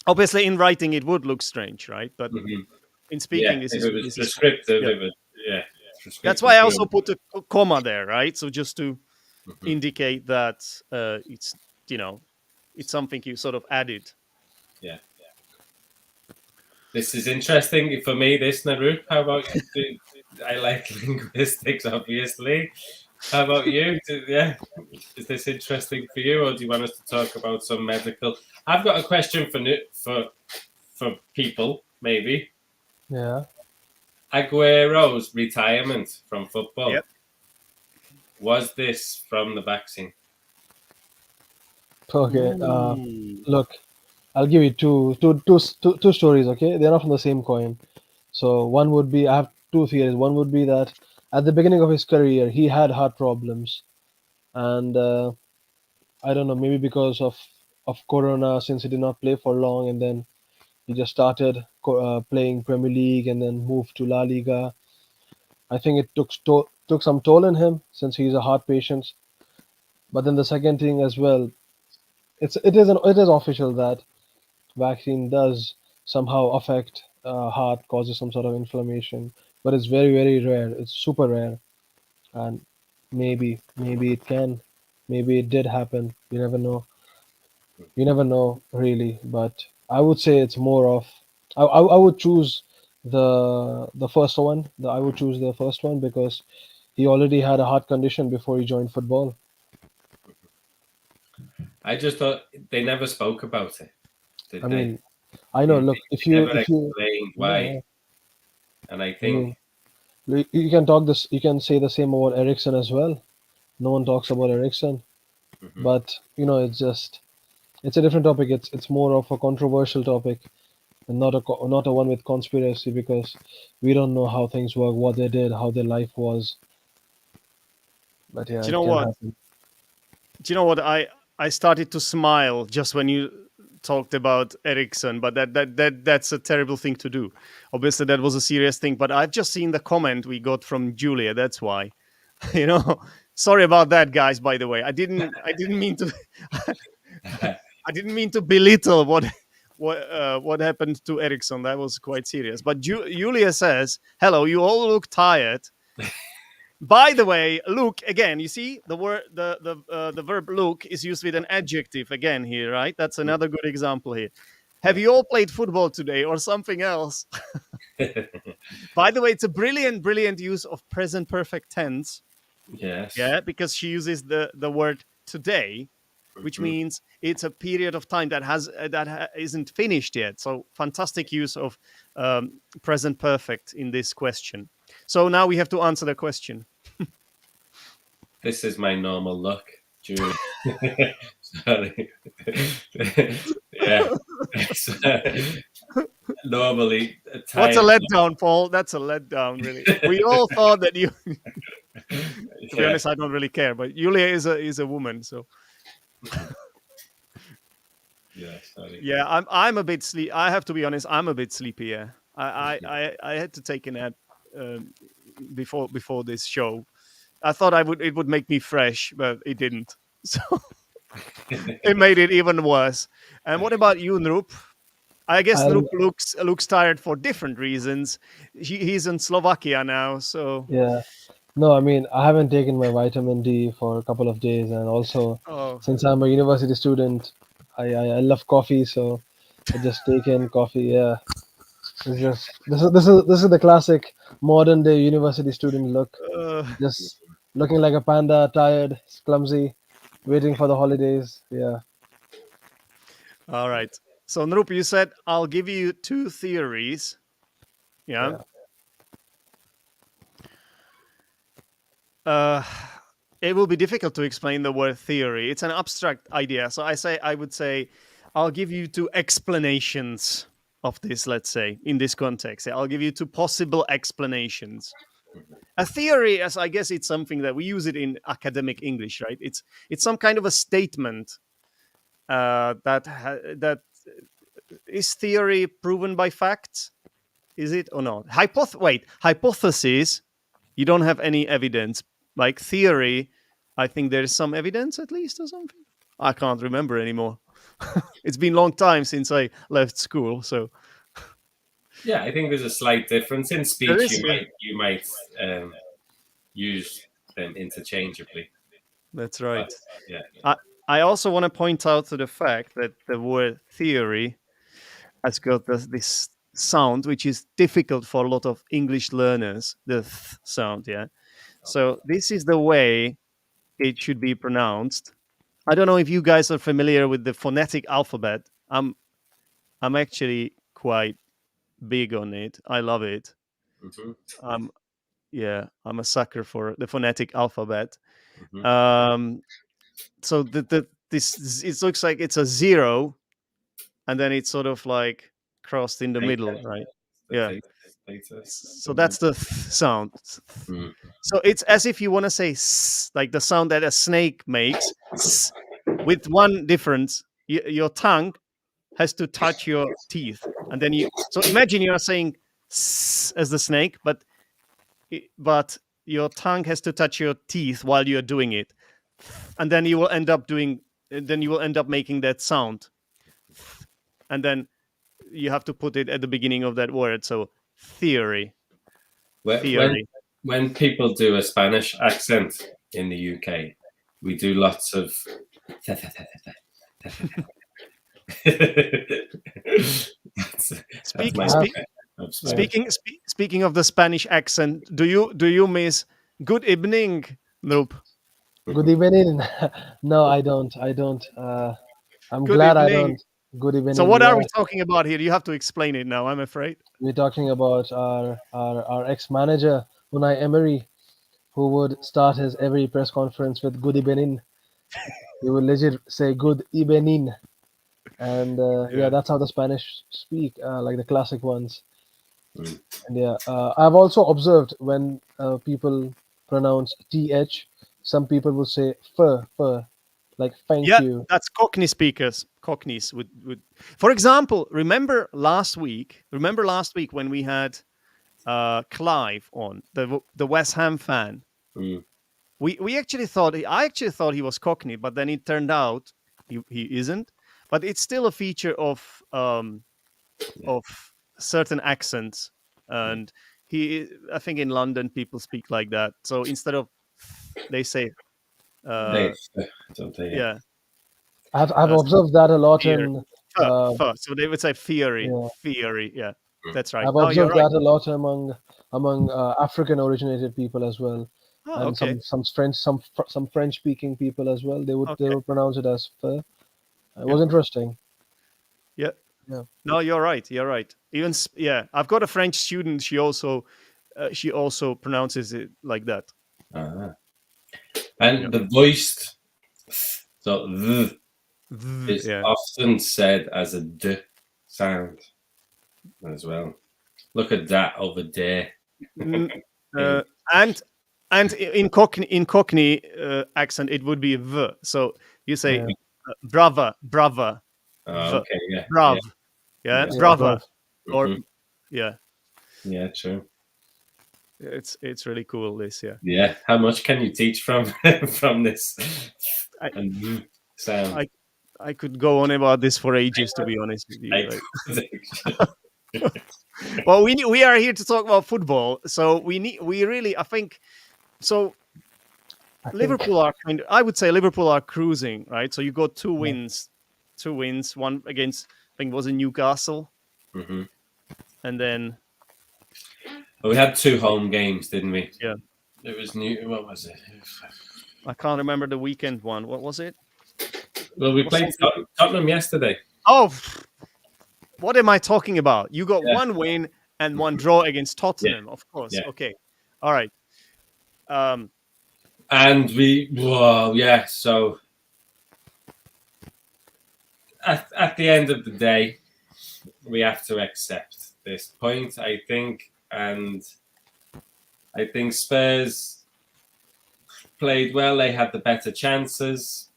obviously in writing it would look strange, right? But Mhm. in speaking, If it was this is prescriptive, yeah. it would, yeah, That's prescriptive why I also rule. put a comma there, right? So just to Mhm. indicate that it's it's something you sort of added. Yeah. This is interesting for me, this, Nrup. How about you? I like linguistics, obviously. How about you? Yeah. Is this interesting for you, or do you want us to talk about some medical? I've got a question for people, maybe. Yeah. Aguero's retirement from football, Yep. was this from the vaccine? Okay. Ooh. Look, I'll give you two stories. Okay, they're not from the same coin. So one would be I have two theories. One would be that at the beginning of his career he had heart problems, and I don't know, maybe because of Corona, since he did not play for long, and then he just started playing Premier League and then moved to La Liga. I think it took some toll on him since he's a heart patient. But then the second thing as well, it is official that vaccine does somehow affect heart, causes some sort of inflammation, but it's very rare. It's super rare, and maybe it can, maybe it did happen. You never know. You never know really, but I would say it's more of I would choose the first one. I would choose the first one because he already had a heart condition before he joined football. I just thought they never spoke about it, I did they? mean, I know. Look, They never if you explained why. yeah, And I I think mean, you can talk this. You can say the same about Ericsson as well. No one talks about Ericsson, mhm. but it's a different topic. It's more of a controversial topic and not a one with conspiracy because we don't know how things work, what they did, how their life was. But yeah, Do you it know can what? happen. Do you know what? I started to smile just when you talked about Ericsson, but that's a terrible thing to do. Obviously, that was a serious thing. But I've just seen the comment we got from Julia. That's why. you know. Sorry about that, guys. By the way, I didn't mean to. I didn't mean to belittle what happened to Ericsson. That was quite serious. But Julia says, "Hello, you all look tired." By the way, look again. You see the word the verb look is used with an adjective again here, right? That's another good example here. Have Yeah. you all played football today or something else? By the way, it's a brilliant use of present perfect tense. Yes. Yeah, because she uses the word today, which Mhm. means it's a period of time that isn't finished yet. So fantastic use of present perfect in this question. So now we have to answer the question. This is my normal look, Julie. Sorry. Yeah. Normally What's a tired. letdown, Paul? That's a letdown, really. We all thought that you. To be Yeah. honest, I don't really care, but Julia is a woman, so Yeah. Sorry. yeah, I'm a bit sleep. I have to be honest, I'm a bit sleepy. Yeah, Mhm. I had to take a nap um, before this show. I thought it would make me fresh, but it didn't. So it made it even worse. And what about you, Nrup? I guess Nrup I'll looks tired for different reasons. He's in Slovakia now, so Yeah. No, I mean, I haven't taken my vitamin D for a couple of days, and also oh, since I'm a university student, I love coffee, so I just take in coffee. Yeah, it's just this is the classic modern day university student look, uh, just looking like a panda, tired, clumsy, waiting for the holidays. Yeah, all right. So Nrup, you said I'll give you two theories. Yeah. yeah, Uh, it will be difficult to explain the word theory. It's an abstract idea. So I would say I'll give you two explanations of this, let's say, in this context. I'll give you two possible explanations. A theory, as I guess it's something that we use it in academic English, right? It's some kind of a statement that is theory proven by facts. Is it or not? Hypothesis. You don't have any evidence. Like theory, I think there's some evidence at least or something. I can't remember anymore. It's been a long time since I left school, so Yeah, I think there's a slight difference in speech. There is, You might use them interchangeably. that's But, right. yeah. I also want to point out to the fact that the word theory has got this sound which is difficult for a lot of English learners, the th sound, yeah. So this is the way it should be pronounced. I don't know if you guys are familiar with the phonetic alphabet. I'm actually quite big on it. I love it. Mhm, Um, yeah, I'm a sucker for the phonetic alphabet. mhm. So this it looks like it's a zero, and then it's sort of like crossed in the Theta, middle, right? the Yeah. theta. So that's the sound. Mm. So it's as if you want to say like the sound that a snake makes, with one difference: your tongue has to touch your teeth, and then you. So imagine you are saying as the snake, but your tongue has to touch your teeth while you're doing it, and then you will end up doing. Then you will end up making that sound, and then you have to put it at the beginning of that word. So theory, When theory. when people do a Spanish accent in the UK, we do lots of. That's Speak, my have, speak, accent of yeah. Spanish. speaking of the Spanish accent, do you miss good evening, Nrup? Good evening. No, I don't. I don't. I'm Good glad I evening. don't. Good So evening. what are Yeah, we talking about here? You have to explain it now. I'm afraid. we're talking about our ex-manager Unai Emery, who would start his every press conference with "Good evening." He would legit say "Good evening," and yeah, Yeah. that's how the Spanish speak, like the classic ones. Mm. And yeah, I've also observed when people pronounce th, some people will say fur, like thank Yeah, you. that's Cockney speakers. Cockneys would. For example, remember last week? Remember last week when we had Clive on the West Ham fan? Mm. We actually thought I actually thought he was Cockney, but then it turned out he isn't. But it's still a feature Yeah. of certain accents, Yeah. and I think in London people speak like that. So instead of they say They uh don't they? Yeah. yeah I've so observed that a lot fear in uh, so they would say theory, yeah, theory. Yeah, Mm. that's right. I've No, you're observed right. that a lot among African originated people as well, Oh, and okay. some French speaking people as well. They Okay. would pronounce it as fur. It Yeah. was interesting. Yeah. Yeah, No, you're right. You're right. Even yeah, I've got a French student. She also pronounces it like that. Ah. Yeah. And the voiced, so th is Yeah. often said as a d sound as well. Look at that over there. N- In, uh, and in Cockney accent, it would be v. So you say yeah, brava, brava, oh, v, okay, yeah, brav, yeah, yeah, yeah. yeah, brava, bruv. or Hmm. yeah. Yeah, true. It's really cool. This, yeah. Yeah, how much can you teach from from this I and sound? I I could go on about this for ages, to be honest with you. I Like, could actually. well, we are here to talk about football, so we really I think so. I think Liverpool are I would say Liverpool are cruising, right? So you got yeah, two wins, one against I think it was in Newcastle, Hmm. and then Well, we had two home games, didn't we? yeah, It was new. What was it? I can't remember the weekend one. What was it? Well, we Was played something? Tottenham yesterday. Oh, what am I talking about? You got Yeah, one win and one draw against yeah, Tottenham, of course. yeah. Okay, all right. Um, And well, yeah. So at the end of the day, we have to accept this point, I think, and I think Spurs played well. They had the better chances.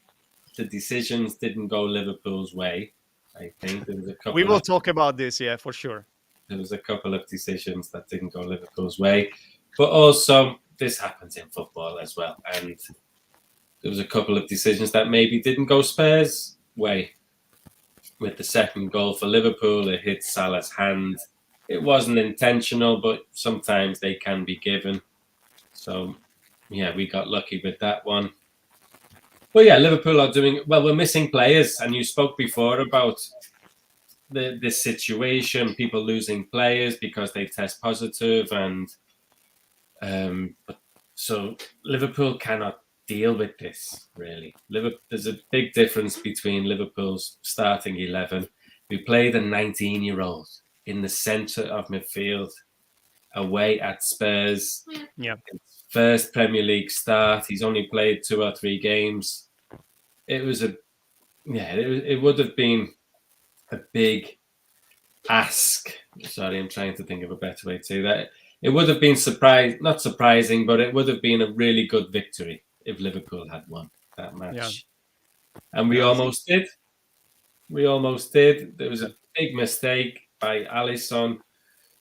The decisions didn't go Liverpool's way. I think there was a we couple will of talk about this, yeah, for sure. decisions that didn't go Liverpool's way, but also this happens in football as well. And there was a couple of decisions that maybe didn't go Spurs' way. With the second goal for Liverpool, it hit Salah's hand. it wasn't intentional, but sometimes they can be given. So, yeah, we got lucky with that one. But yeah, Liverpool are doing well. We're missing players, and you spoke before about this situation, people losing players because they test positive, and so Liverpool cannot deal with this really. There's a big difference between Liverpool's starting 11. We played a 19-year-old in the centre of midfield away at Spurs. Yeah. His first Premier League start. He's only played 2 or 3 games. It would have been a big ask. Sorry, I'm trying to think of a better way to say that. It would have been not surprising, but it would have been a really good victory if Liverpool had won that match. Yeah. And we almost did. We almost did. There was a big mistake by Alisson.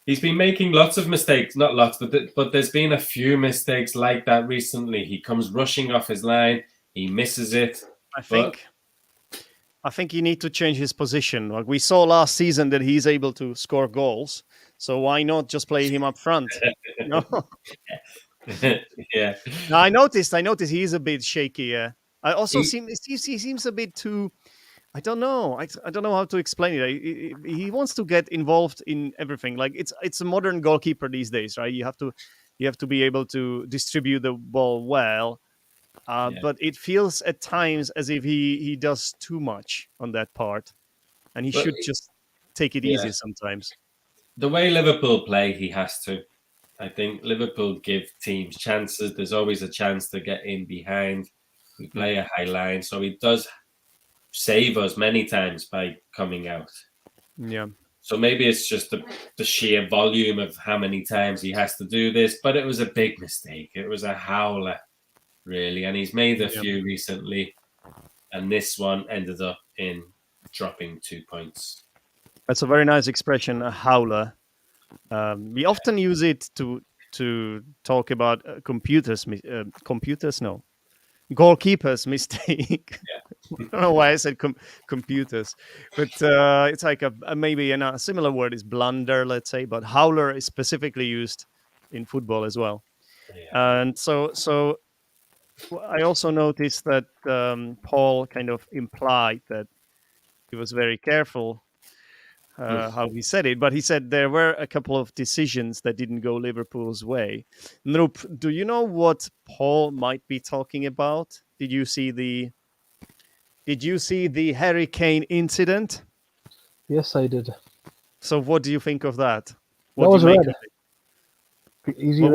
He's been making lots of mistakes, not lots, but there's been a few mistakes like that recently. He comes rushing off his line, he misses it. I think you need to change his position. Like we saw last season that he's able to score goals, so why not just play him up front? No. Yeah. No, I noticed he's a bit shaky. I also he seems a bit too. I don't know. I don't know how to explain it. He wants to get involved in everything. Like it's a modern goalkeeper these days, right? You have to be able to distribute the ball well. But it feels at times as if he does too much on that part, and he should just take it easy sometimes. The way Liverpool play, he has to. I think Liverpool give teams chances. There's always a chance to get in behind. We play a high line, so he does save us many times by coming out. Yeah. So maybe it's just the sheer volume of how many times he has to do this, but it was a big mistake. It was a howler, really, and he's made a few recently, and this one ended up in dropping 2 points. That's a very nice expression, a howler. We often use it to talk about goalkeepers' mistake. I don't know why I said computers, but it's like maybe a similar word is blunder, let's say, but howler is specifically used in football as well. And so I also noticed that Paul kind of implied that he was very careful how he said it, but he said there were a couple of decisions that didn't go Liverpool's way. Nrup, do you know what Paul might be talking about? Did you see the Harry Kane incident? Yes, I did. So what do you think of that? That was red. Easy. It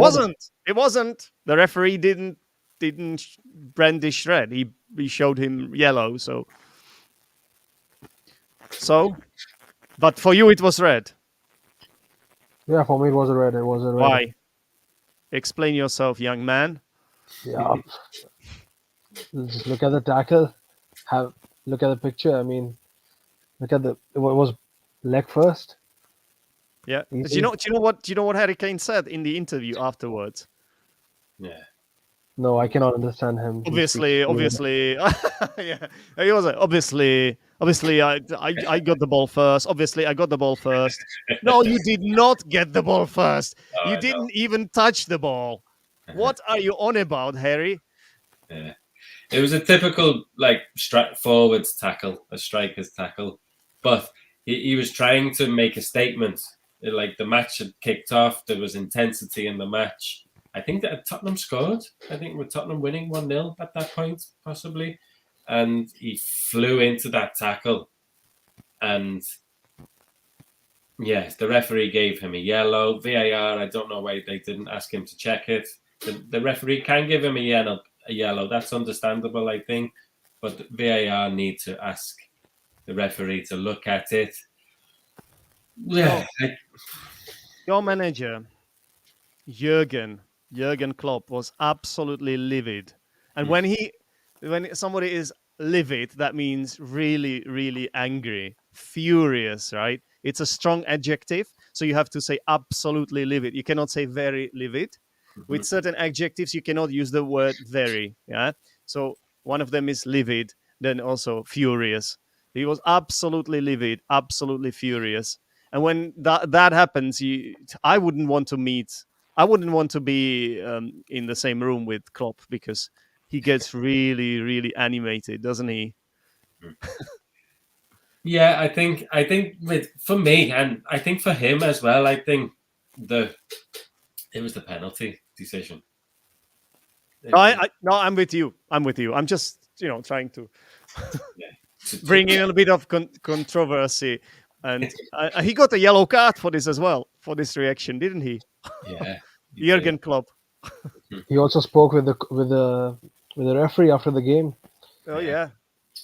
wasn't. The referee didn't brandish red. He showed him yellow. So, but for you it was red. Yeah, for me it was a red. It was a red. Why? Explain yourself, young man. Yeah. Just look at the tackle. Look at the picture. I mean, look at it was leg first. Yeah. Do you know what Harry Kane said in the interview afterwards? Yeah. No, I cannot understand him. Obviously, yeah. He was like, obviously, I got the ball first. Obviously, I got the ball first. No, you did not get the ball first. You didn't even touch the ball. What are you on about, Harry? Yeah. It was a typical forwards tackle, a striker's tackle, but he was trying to make a statement. Like the match had kicked off, there was intensity in the match. I think that Tottenham scored. I think with Tottenham winning 1-0 at that point, possibly, and he flew into that tackle, and yes, the referee gave him a yellow. VAR, I don't know why they didn't ask him to check it. The referee can give him a yellow. That's understandable, I think, but VAR need to ask the referee to look at it. Yeah. Your manager, Jurgen Klopp, was absolutely livid. And when somebody is livid, that means really, really angry, furious, right? It's a strong adjective, so you have to say absolutely livid. You cannot say very livid. With certain adjectives, you cannot use the word very. Yeah. So one of them is livid, then also furious. He was absolutely livid, absolutely furious. And when that happens, I wouldn't want to meet. I wouldn't want to be in the same room with Klopp because he gets really, really animated, doesn't he? Yeah, I think for me, and I think for him as well, I think it was the penalty decision. No, I'm with you. I'm with you. I'm just trying to Yeah. bring in a bit of controversy, and he got a yellow card for this as well, for this reaction, didn't he? Yeah. Jurgen Klopp. He also spoke with the referee after the game. Oh yeah.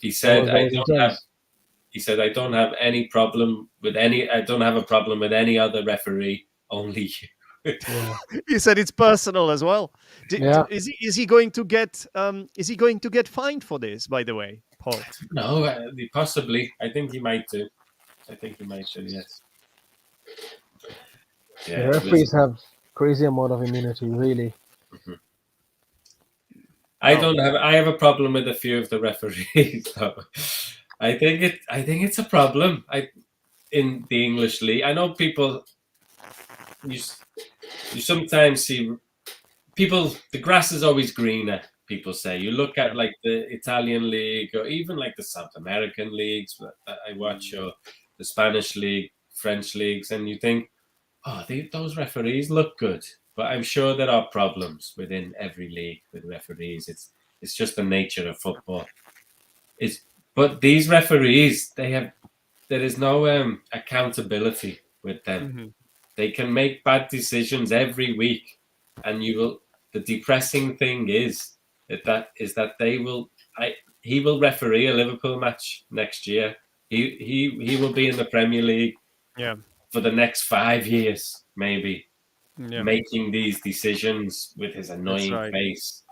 He said, That was intense. He said, I don't have any problem with any. I don't have a problem with any other referee. Only you. Yeah. He said it's personal as well. Yeah. Is he going to get fined for this? By the way, Paul. No, possibly. I think he might do. Yes. The referees have crazy amount of immunity, really. I don't have. I have a problem with a few of the referees. So I think it's a problem. In the English league, I know people. You sometimes see people. The grass is always greener. People say you look at like the Italian league or even like the South American leagues that I watch, or the Spanish league, French leagues, and you think, oh, those referees look good. But I'm sure there are problems within every league with referees. It's just the nature of football. But these referees, there is no accountability with them. Mm-hmm. They can make bad decisions every week, and the depressing thing is that he will referee a Liverpool match next year. He will be in the Premier League for the next 5 years, maybe, making these decisions with his annoying face.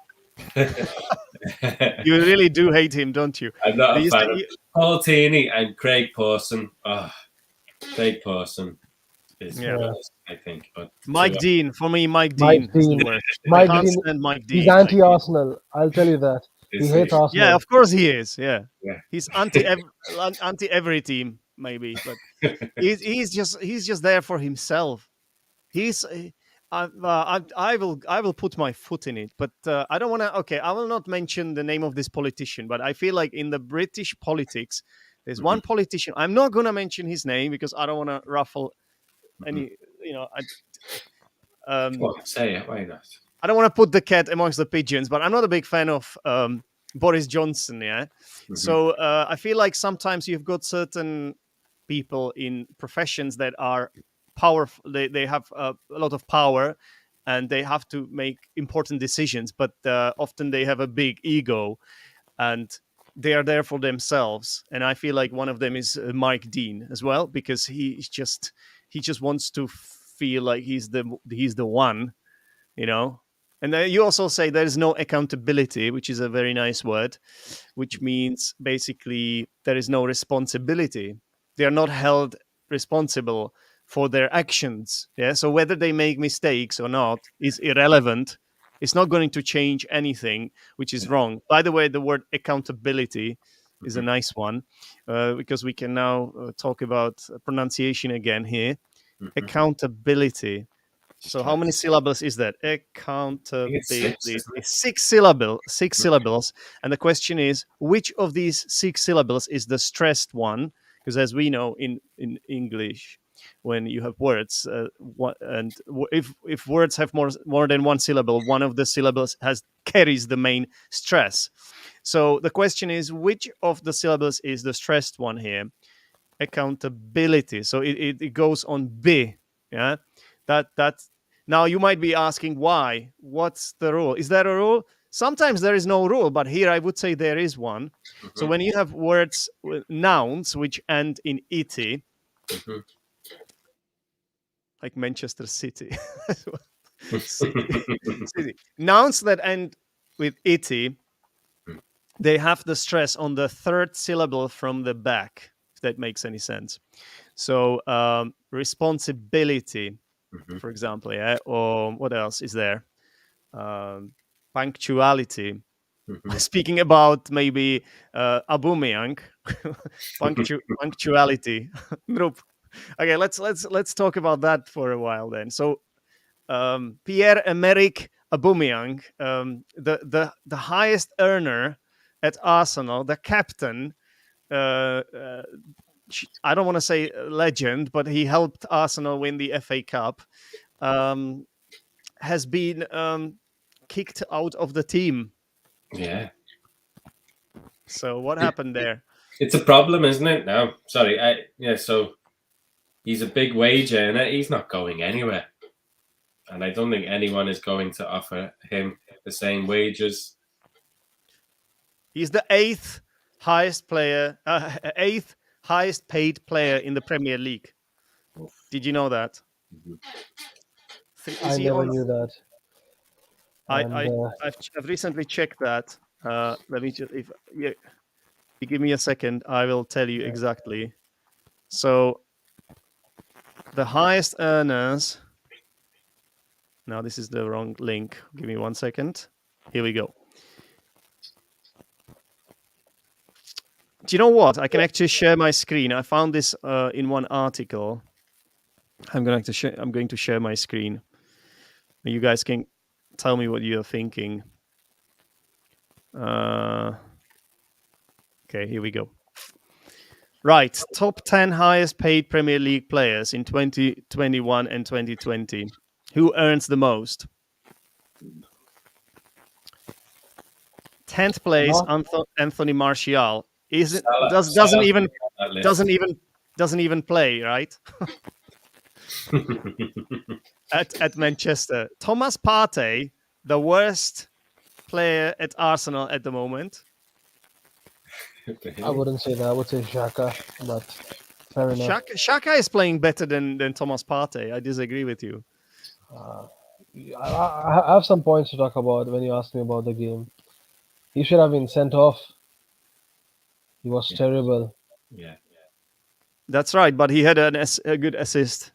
You really do hate him, don't you? I'm not a fan of Paul Tierney and Craig Pawson. Craig Pawson is worse, I think. But Mike Dean, for me, Mike Dean is the worst. I can't stand Mike Dean. He's anti-Arsenal. I'll tell you that. He hates Arsenal. Yeah, of course he is. Yeah. He's anti every team, maybe, but he's just there for himself. I will put my foot in it, but I don't want to. Okay, I will not mention the name of this politician, but I feel like in the British politics, there's one politician. I'm not going to mention his name because I don't want to ruffle any. Say it. Why not? I don't want to put the cat amongst the pigeons, but I'm not a big fan of Boris Johnson. Yeah, so I feel like sometimes you've got certain people in professions that are powerful. They have a lot of power, and they have to make important decisions. But often they have a big ego, and they are there for themselves. And I feel like one of them is Mike Dean as well, because he just wants to feel like he's the one, And you also say there is no accountability, which is a very nice word, which means basically there is no responsibility. They are not held responsible for their actions. Yeah. So whether they make mistakes or not is irrelevant. It's not going to change anything, which is wrong. By the way, the word accountability is a nice one, because we can now talk about pronunciation again here. Accountability. So how many syllables is that? Accountability. Six syllables. And the question is, which of these 6 syllables is the stressed one? Because as we know in English, when you have words, if words have more than one syllable, one of the syllables carries the main stress. So the question is, which of the syllables is the stressed one here? Accountability. So it goes on B. Yeah, that's. Now you might be asking why. What's the rule? Is there a rule? Sometimes there is no rule, but here I would say there is one. So when you have words, nouns, which end in ity, like Manchester City, City. Nouns that end with ity, they have the stress on the 3rd syllable from the back, if that makes any sense. So responsibility, for example, yeah, or what else is there? Punctuality. Speaking about maybe Aubameyang, punctuality. Nrup. Okay, let's talk about that for a while then. So Pierre Emerick Aubameyang, the highest earner at Arsenal, the captain. I don't want to say legend, but he helped Arsenal win the FA Cup. Has been kicked out of the team. Yeah. So what happened there? It's a problem, isn't it? No, sorry. So he's a big wage earner. He's not going anywhere. And I don't think anyone is going to offer him the same wages. He's the eighth highest paid player in the Premier League. Did you know that? I never knew that. I've recently checked that. Let me just if you give me a second, I will tell you exactly. So the highest earners. Now this is the wrong link. Give me 1 second. Here we go. Do you know what? I can actually share my screen. I found this in one article. I'm going to share my screen. You guys can tell me what you're thinking. Okay, here we go. Right, top 10 highest paid Premier League players in 2021 and 2020. Who earns the most? 10th place, Anthony Martial. Doesn't even play, right? at Manchester. Thomas Partey, the worst player at Arsenal at the moment. I wouldn't say that. I would say Xhaka, but fair enough. Xhaka is playing better than Thomas Partey. I disagree with you. I have some points to talk about when you asked me about the game. He should have been sent off. He was terrible. Yeah. That's right, but he had a good assist.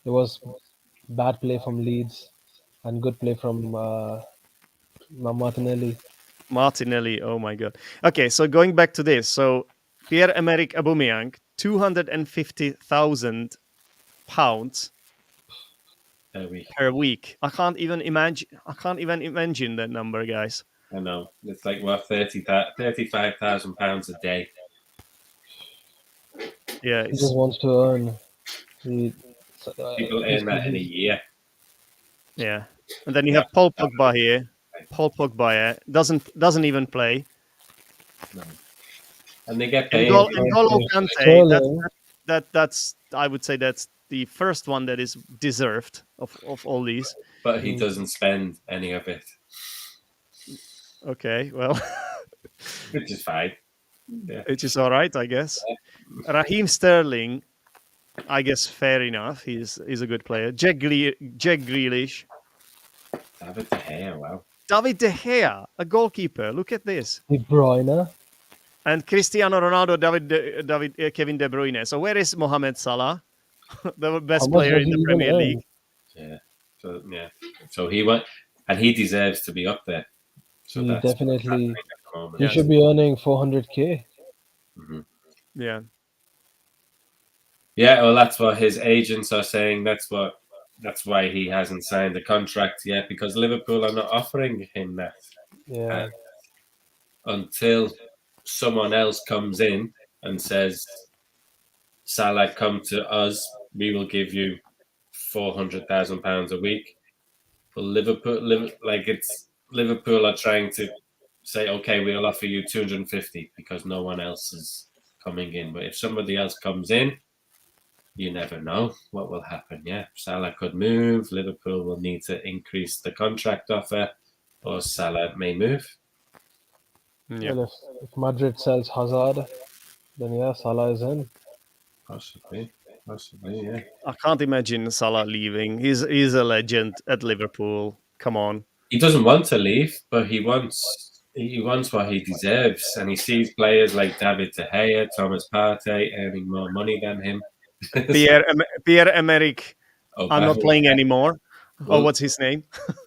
It was bad play from Leeds and good play from Martinelli. Martinelli, oh my god. Okay, so going back to this. So Pierre-Emerick Aubameyang, £250,000 per week. I can't even imagine that number, guys. I know. It's like what, £35,000 a day. Yeah, he just wants to earn. People earn that in a year. Yeah, and then you have Paul Pogba here. Paul Pogba doesn't even play. No. And they get paid. N'Golo Kante, that's I would say that's the first one that is deserved of all these. But he doesn't spend any of it. Okay, well, which is fine. Yeah. Which is all right, I guess. Yeah. Raheem Sterling, I guess fair enough. He's a good player. Jack Grealish. David De Gea, wow. David De Gea, a goalkeeper. Look at this. De Bruyne. And Cristiano Ronaldo, Kevin De Bruyne. So where is Mohamed Salah, the best player in the Premier League? Yeah. So he went, and he deserves to be up there. So he definitely. He yes. should be earning 400k. Mm-hmm. Yeah. Yeah. Well, that's what his agents are saying. That's why he hasn't signed the contract yet, because Liverpool are not offering him that. Yeah. Until someone else comes in and says, Salah, come to us, we will give you £400,000 a week. For Liverpool, Liverpool are trying to say, okay, we'll offer you 250 because no one else is coming in. But if somebody else comes in, you never know what will happen. Yeah, Salah could move. Liverpool will need to increase the contract offer, or Salah may move. Yeah. Well, if Madrid sells Hazard, then yeah, Salah is in. Possibly, yeah. I can't imagine Salah leaving. He's a legend at Liverpool. Come on. He doesn't want to leave, but he wants what he deserves, and he sees players like David De Gea, Thomas Partey earning more money than him. Pierre-Emerick, I'm not playing anymore. Well, what's his name?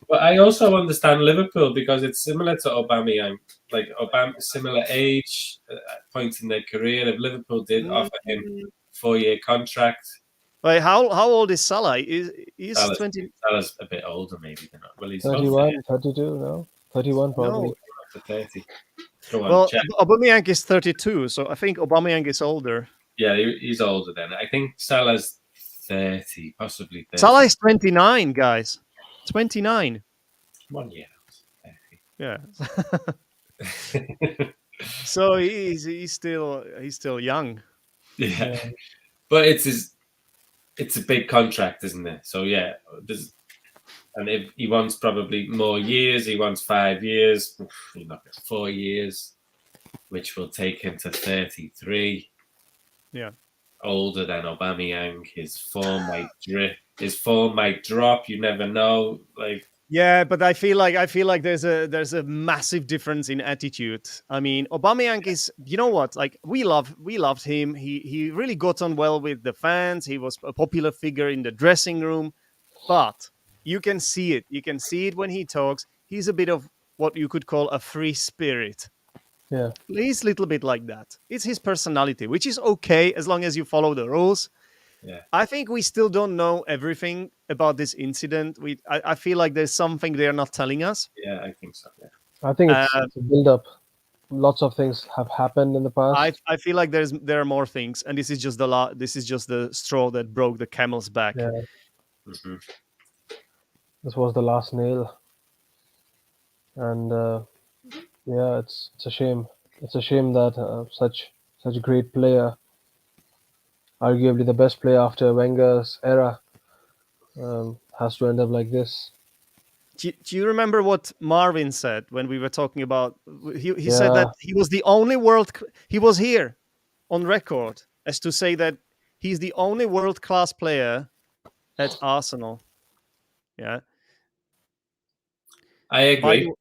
But I also understand Liverpool because it's similar to Aubameyang, like similar age, point in their career. If Liverpool did offer him 4-year contract. Like how old is Salah? He's Salah's, 20. Salah's a bit older, maybe than well, he's 31, 32, no? 31 probably. No. to 30. Go on, Well, check. Aubameyang is 32, so I think Aubameyang is older. Yeah, he's older then. I think Salah's 30, possibly 30. Salah is 29, guys. 29. 1 year. Yeah. So he's still young. Yeah. But it's a big contract, isn't it? So yeah, and if he wants probably more years, he wants 5 years, 4 years, which will take him to 33. Yeah. Older than Aubameyang. His form might drop. You never know. Like, yeah, but I feel like there's a massive difference in attitude. I mean, Aubameyang is, you know what? Like we loved him. He really got on well with the fans. He was a popular figure in the dressing room, but you can see it. You can see it when he talks. He's a bit of what you could call a free spirit. Yeah. He's a little bit like that. It's his personality, which is okay as long as you follow the rules. yeah, I think we still don't know everything about this incident. I feel like there's something they're not telling us. yeah, I think so. Yeah. I think it's a build up. Lots of things have happened in the past. I feel like there are more things, and this is just the straw that broke the camel's back. Yeah. Mm-hmm. This was the last nail. And yeah, it's a shame. It's a shame that such a great player, arguably the best player after Wenger's era, has to end up like this. Do you remember what Marvin said when we were talking about? He said Yeah. that he was the only he was here on record as to say that he's the only world class player at Arsenal. Yeah, I agree.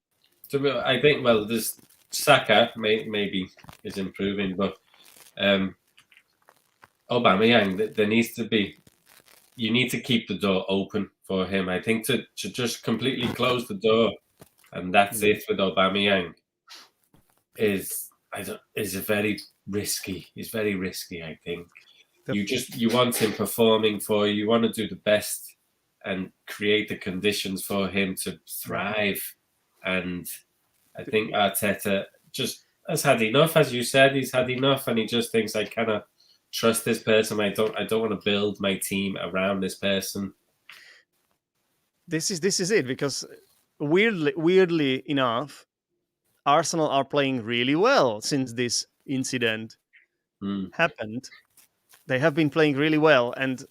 I think this Saka maybe is improving, but Aubameyang, there needs to be. You need to keep the door open for him. I think to just completely close the door and that's it with Aubameyang is very risky. It's very risky. I think you want him performing for you. You want to do the best and create the conditions for him to thrive. And I think Arteta just has had enough, as you said. He's had enough, and he just thinks, I cannot trust this person. I don't want to build my team around this person. This is it, because weirdly enough, Arsenal are playing really well since this incident happened. They have been playing really well, and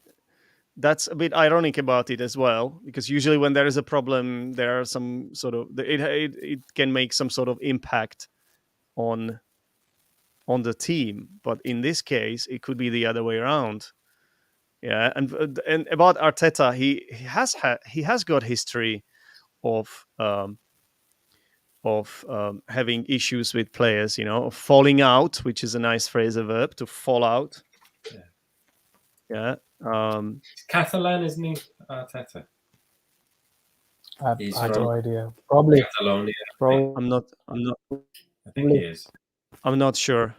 that's a bit ironic about it as well, because usually when there is a problem, there are some sort of it can make some sort of impact on the team. But in this case, it could be the other way around. Yeah, and about Arteta, he has got history of having issues with players, of falling out, which is a nice phrase, a verb, to fall out. Yeah. Catalan, isn't he, Arteta? I have no idea. Probably Catalonia. I'm not. I think he is. I'm not sure.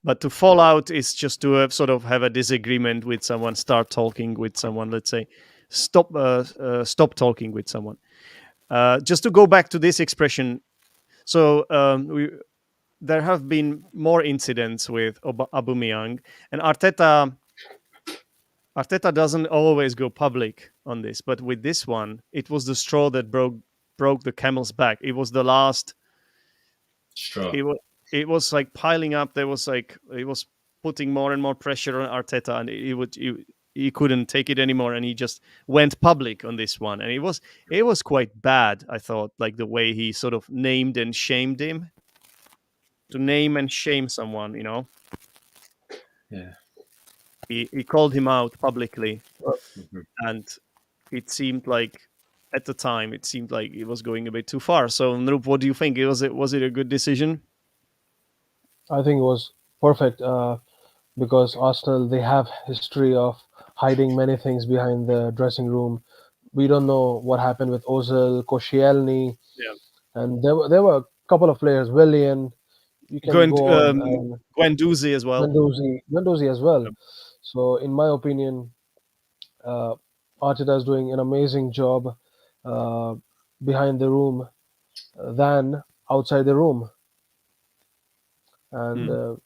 But to fall out is just to sort of have a disagreement with someone, start talking with someone. Let's say, stop talking with someone. Just to go back to this expression, so there have been more incidents with Aubameyang, and Arteta doesn't always go public on this, but with this one, it was the straw that broke the camel's back. It was the last straw. It was like piling up. It was putting more and more pressure on Arteta, and he couldn't take it anymore, and he just went public on this one, and it was quite bad. I thought, like the way he sort of named and shamed him. To name and shame someone, Yeah. He called him out publicly, and it seemed like at the time it was going a bit too far. So, Nrup, what do you think? Was it a good decision? I think it was perfect because Arsenal, they have history of hiding many things behind the dressing room. We don't know what happened with Ozil, Koscielny, and there were a couple of players, Willian. You can go on. Guendouzi as well. Guendouzi as well. So, in my opinion, uh, Arteta is doing an amazing job uh, behind the room than outside the room, and Mm.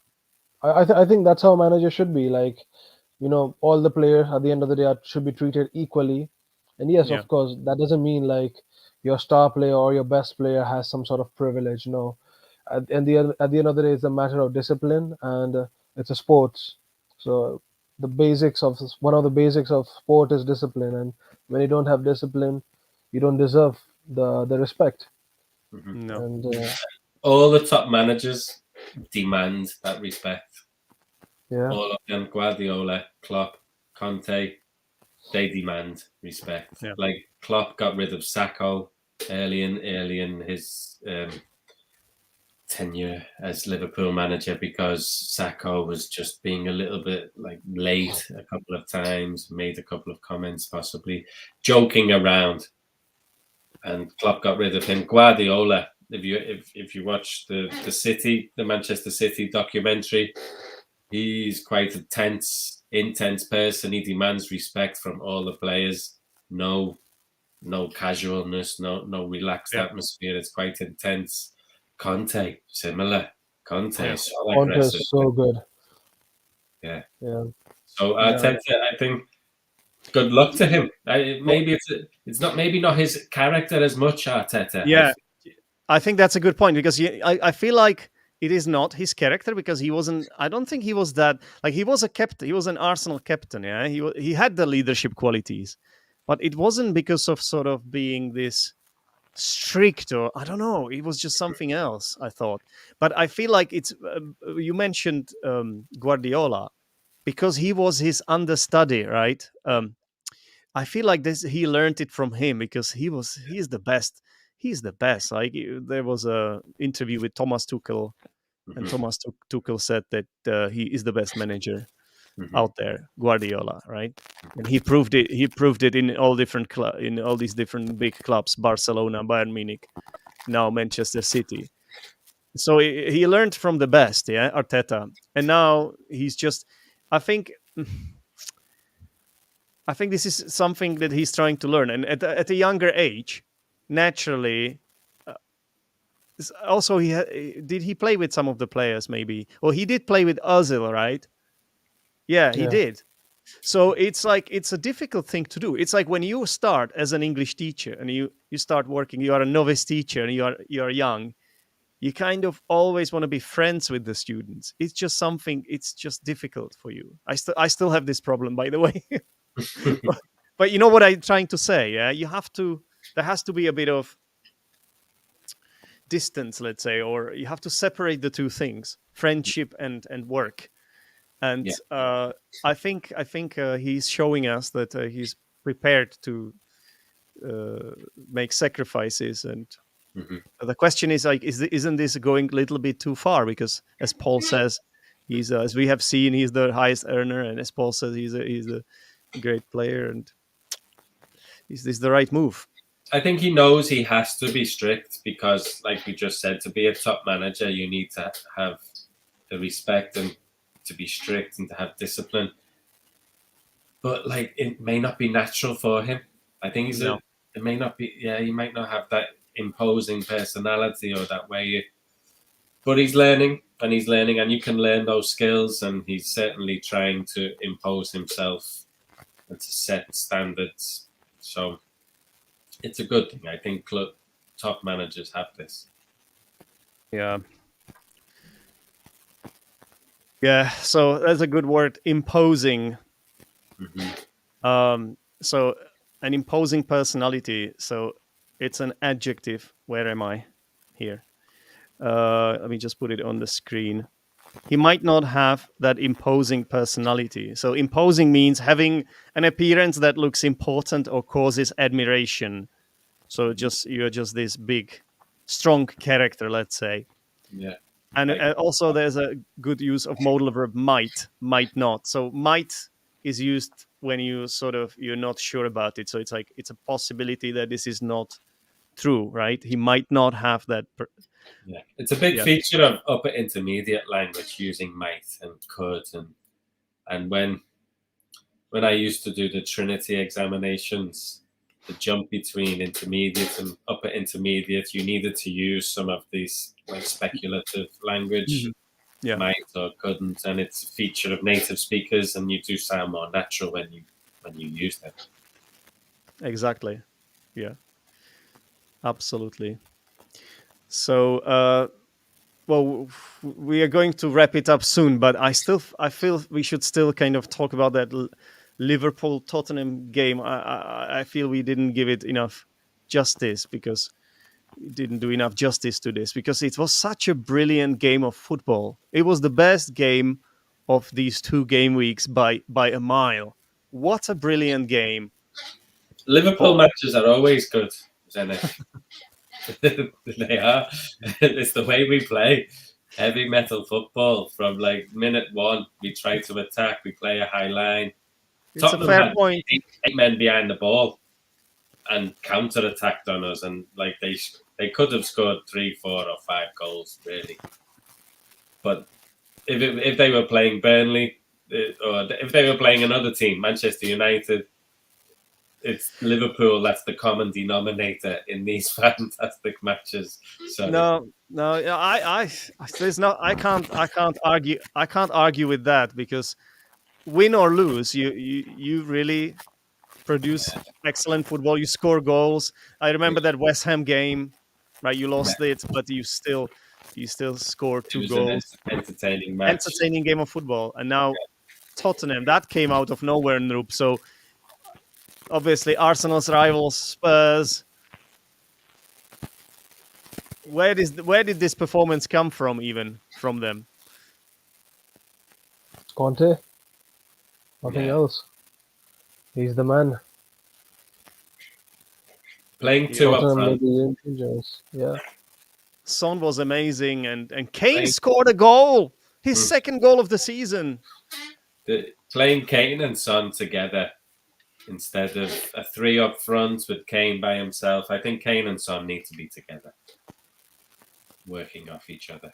I think that's how a manager should be. Like, all the players at the end of the day should be treated equally. And yes, Yeah. of course, that doesn't mean like your star player or your best player has some sort of privilege. No, at the end of the day, it's a matter of discipline, and it's a sports. So one of the basics of sport is discipline, and when you don't have discipline, you don't deserve the respect. Mhm. No. And All the top managers demand that respect. yeah, All of them, Guardiola, Klopp, Conte, they demand respect. Yeah. Like Klopp got rid of Sacco early in his tenure as Liverpool manager because Sacco was just being a little bit like late a couple of times, made a couple of comments, possibly joking around, and Klopp got rid of him. Guardiola, if you watch the Manchester City documentary, he's quite a intense person. He demands respect from all the players. No casualness, no relaxed Yeah. atmosphere. It's quite intense. Conte, similar. Conte Yeah. is so Conte aggressive. is so good. Yeah. Yeah, So Yeah. I think good luck to him. Well, Maybe it's not maybe not his character as much, Arteta. yeah. I think that's a good point because I feel like it is not his character because he wasn't. I don't think he was that. Like he was a captain. He was an Arsenal captain. Yeah. He had the leadership qualities, but it wasn't because of sort of being this strict or I don't know. It was just something else. I thought, but I feel like it's. You mentioned Guardiola because he was his understudy, right? I feel like this he learned it from him because he's the best. He's the best. Like there was a interview with Thomas Tuchel, and Mhm, Thomas Tuchel said that he is the best manager mhm, out there, Guardiola, right? And he proved it. He proved it in all different in all these different big clubs: Barcelona, Bayern Munich, now Manchester City. So he learned from the best, yeah, Arteta, and now he's just. I think. I think this is something that he's trying to learn, and at a younger age, naturally. Also, did he play with some of the players? Maybe, well, he did play with Ozil, right? Yeah, he yeah, did. So it's like it's a difficult thing to do. It's like when you start as an English teacher and you start working, you are a novice teacher and you are young. You kind of always want to be friends with the students. It's just something. It's just difficult for you. I still have this problem, by the way. But you know what I'm trying to say, yeah? You have to there has to be a bit of distance, let's say, or you have to separate the two things, friendship and work. And yeah. I think he's showing us that he's prepared to make sacrifices. And Mhm. the question is like, isn't this going a little bit too far? Because as Paul says, he's as we have seen, he's the highest earner, and as Paul says, he's a great player. And is this the right move? I think he knows he has to be strict because, like we just said, to be a top manager, you need to have the respect and to be strict and to have discipline. But like, it may not be natural for him. I think No. it may not be. Yeah, he might not have that imposing personality or that way. But he's learning, and you can learn those skills. And he's certainly trying to impose himself and to set standards. So it's a good thing. I think top managers have this. Yeah. Yeah. So that's a good word, imposing. So an imposing personality. So it's an adjective. Where am I? Here. Let me just put it on the screen. He might not have that imposing personality. So imposing means having an appearance that looks important or causes admiration. So you're just this big, strong character, let's say. Yeah, And like also there's a good use of modal verb might not. So might is used when you're not sure about it. So it's like it's a possibility that this is not true, right? He might not have that. yeah, it's a big Yeah, feature of upper intermediate language using might and could and when when I used to do the Trinity examinations, the jump between intermediate and upper intermediate, you needed to use some of these like speculative language. Yeah. Might or couldn't, and it's a feature of native speakers, and you do sound more natural when you use them. Exactly. Yeah. Absolutely. So, well, we are going to wrap it up soon, but I feel we should still kind of talk about that Liverpool Tottenham game. I feel we didn't give it enough justice because we didn't do enough justice to this because it was such a brilliant game of football. It was the best game of these 2 game weeks by a mile. What a brilliant game! Liverpool Oh, matches are always good, Zenith. They are. It's the way we play. Heavy metal football from like minute 1. We try to attack. We play a high line. it's a Tottenham fair had point. 8 men behind the ball and counter-attacked on us, and like they could have scored 3, 4, or 5 goals really. But if they were playing Burnley, or if they were playing another team, Manchester United, it's Liverpool that's the common denominator in these fantastic matches. Sorry. No, there's no, I can't argue with that because win or lose, you really produce excellent football. You score goals. I remember that West Ham game, right? You lost it, but you still scored It 2 was an goals. entertaining match. Entertaining game of football, and now Tottenham that came out of nowhere in Nrup. So obviously Arsenal's rivals Spurs. Where did this performance come from? Even from them? Conte, nothing Yeah. else. He's the man. Playing 2 up Tottenham front. maybe injuries. Yeah. Son was amazing, and Kane scored a goal, his second goal of the season. Playing Kane and Son together instead of a 3 up front with Kane by himself. I think Kane and Son need to be together, working off each other.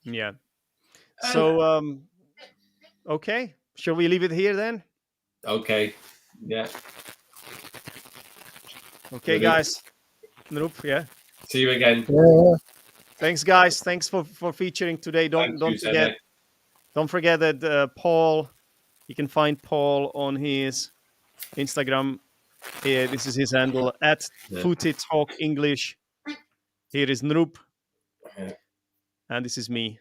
Yeah. So, okay, shall we leave it here then? Okay. Yeah. Okay, guys. Nrup, yeah. See you again. Yeah. Thanks, guys. Thanks for featuring today. Don't forget that Paul. You can find Paul on his Instagram. Here, this is his handle at Footy Talk English. Here is Nrup, and this is me.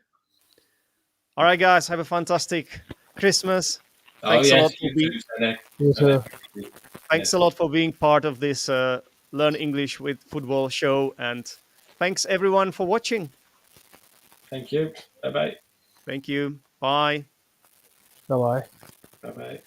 All right, guys. Have a fantastic Christmas. Thanks a lot for being. Thanks a lot for being part of this Learn English with Football show, and thanks everyone for watching. Thank you. Bye bye. Thank you. Bye. Bye bye. Bye bye.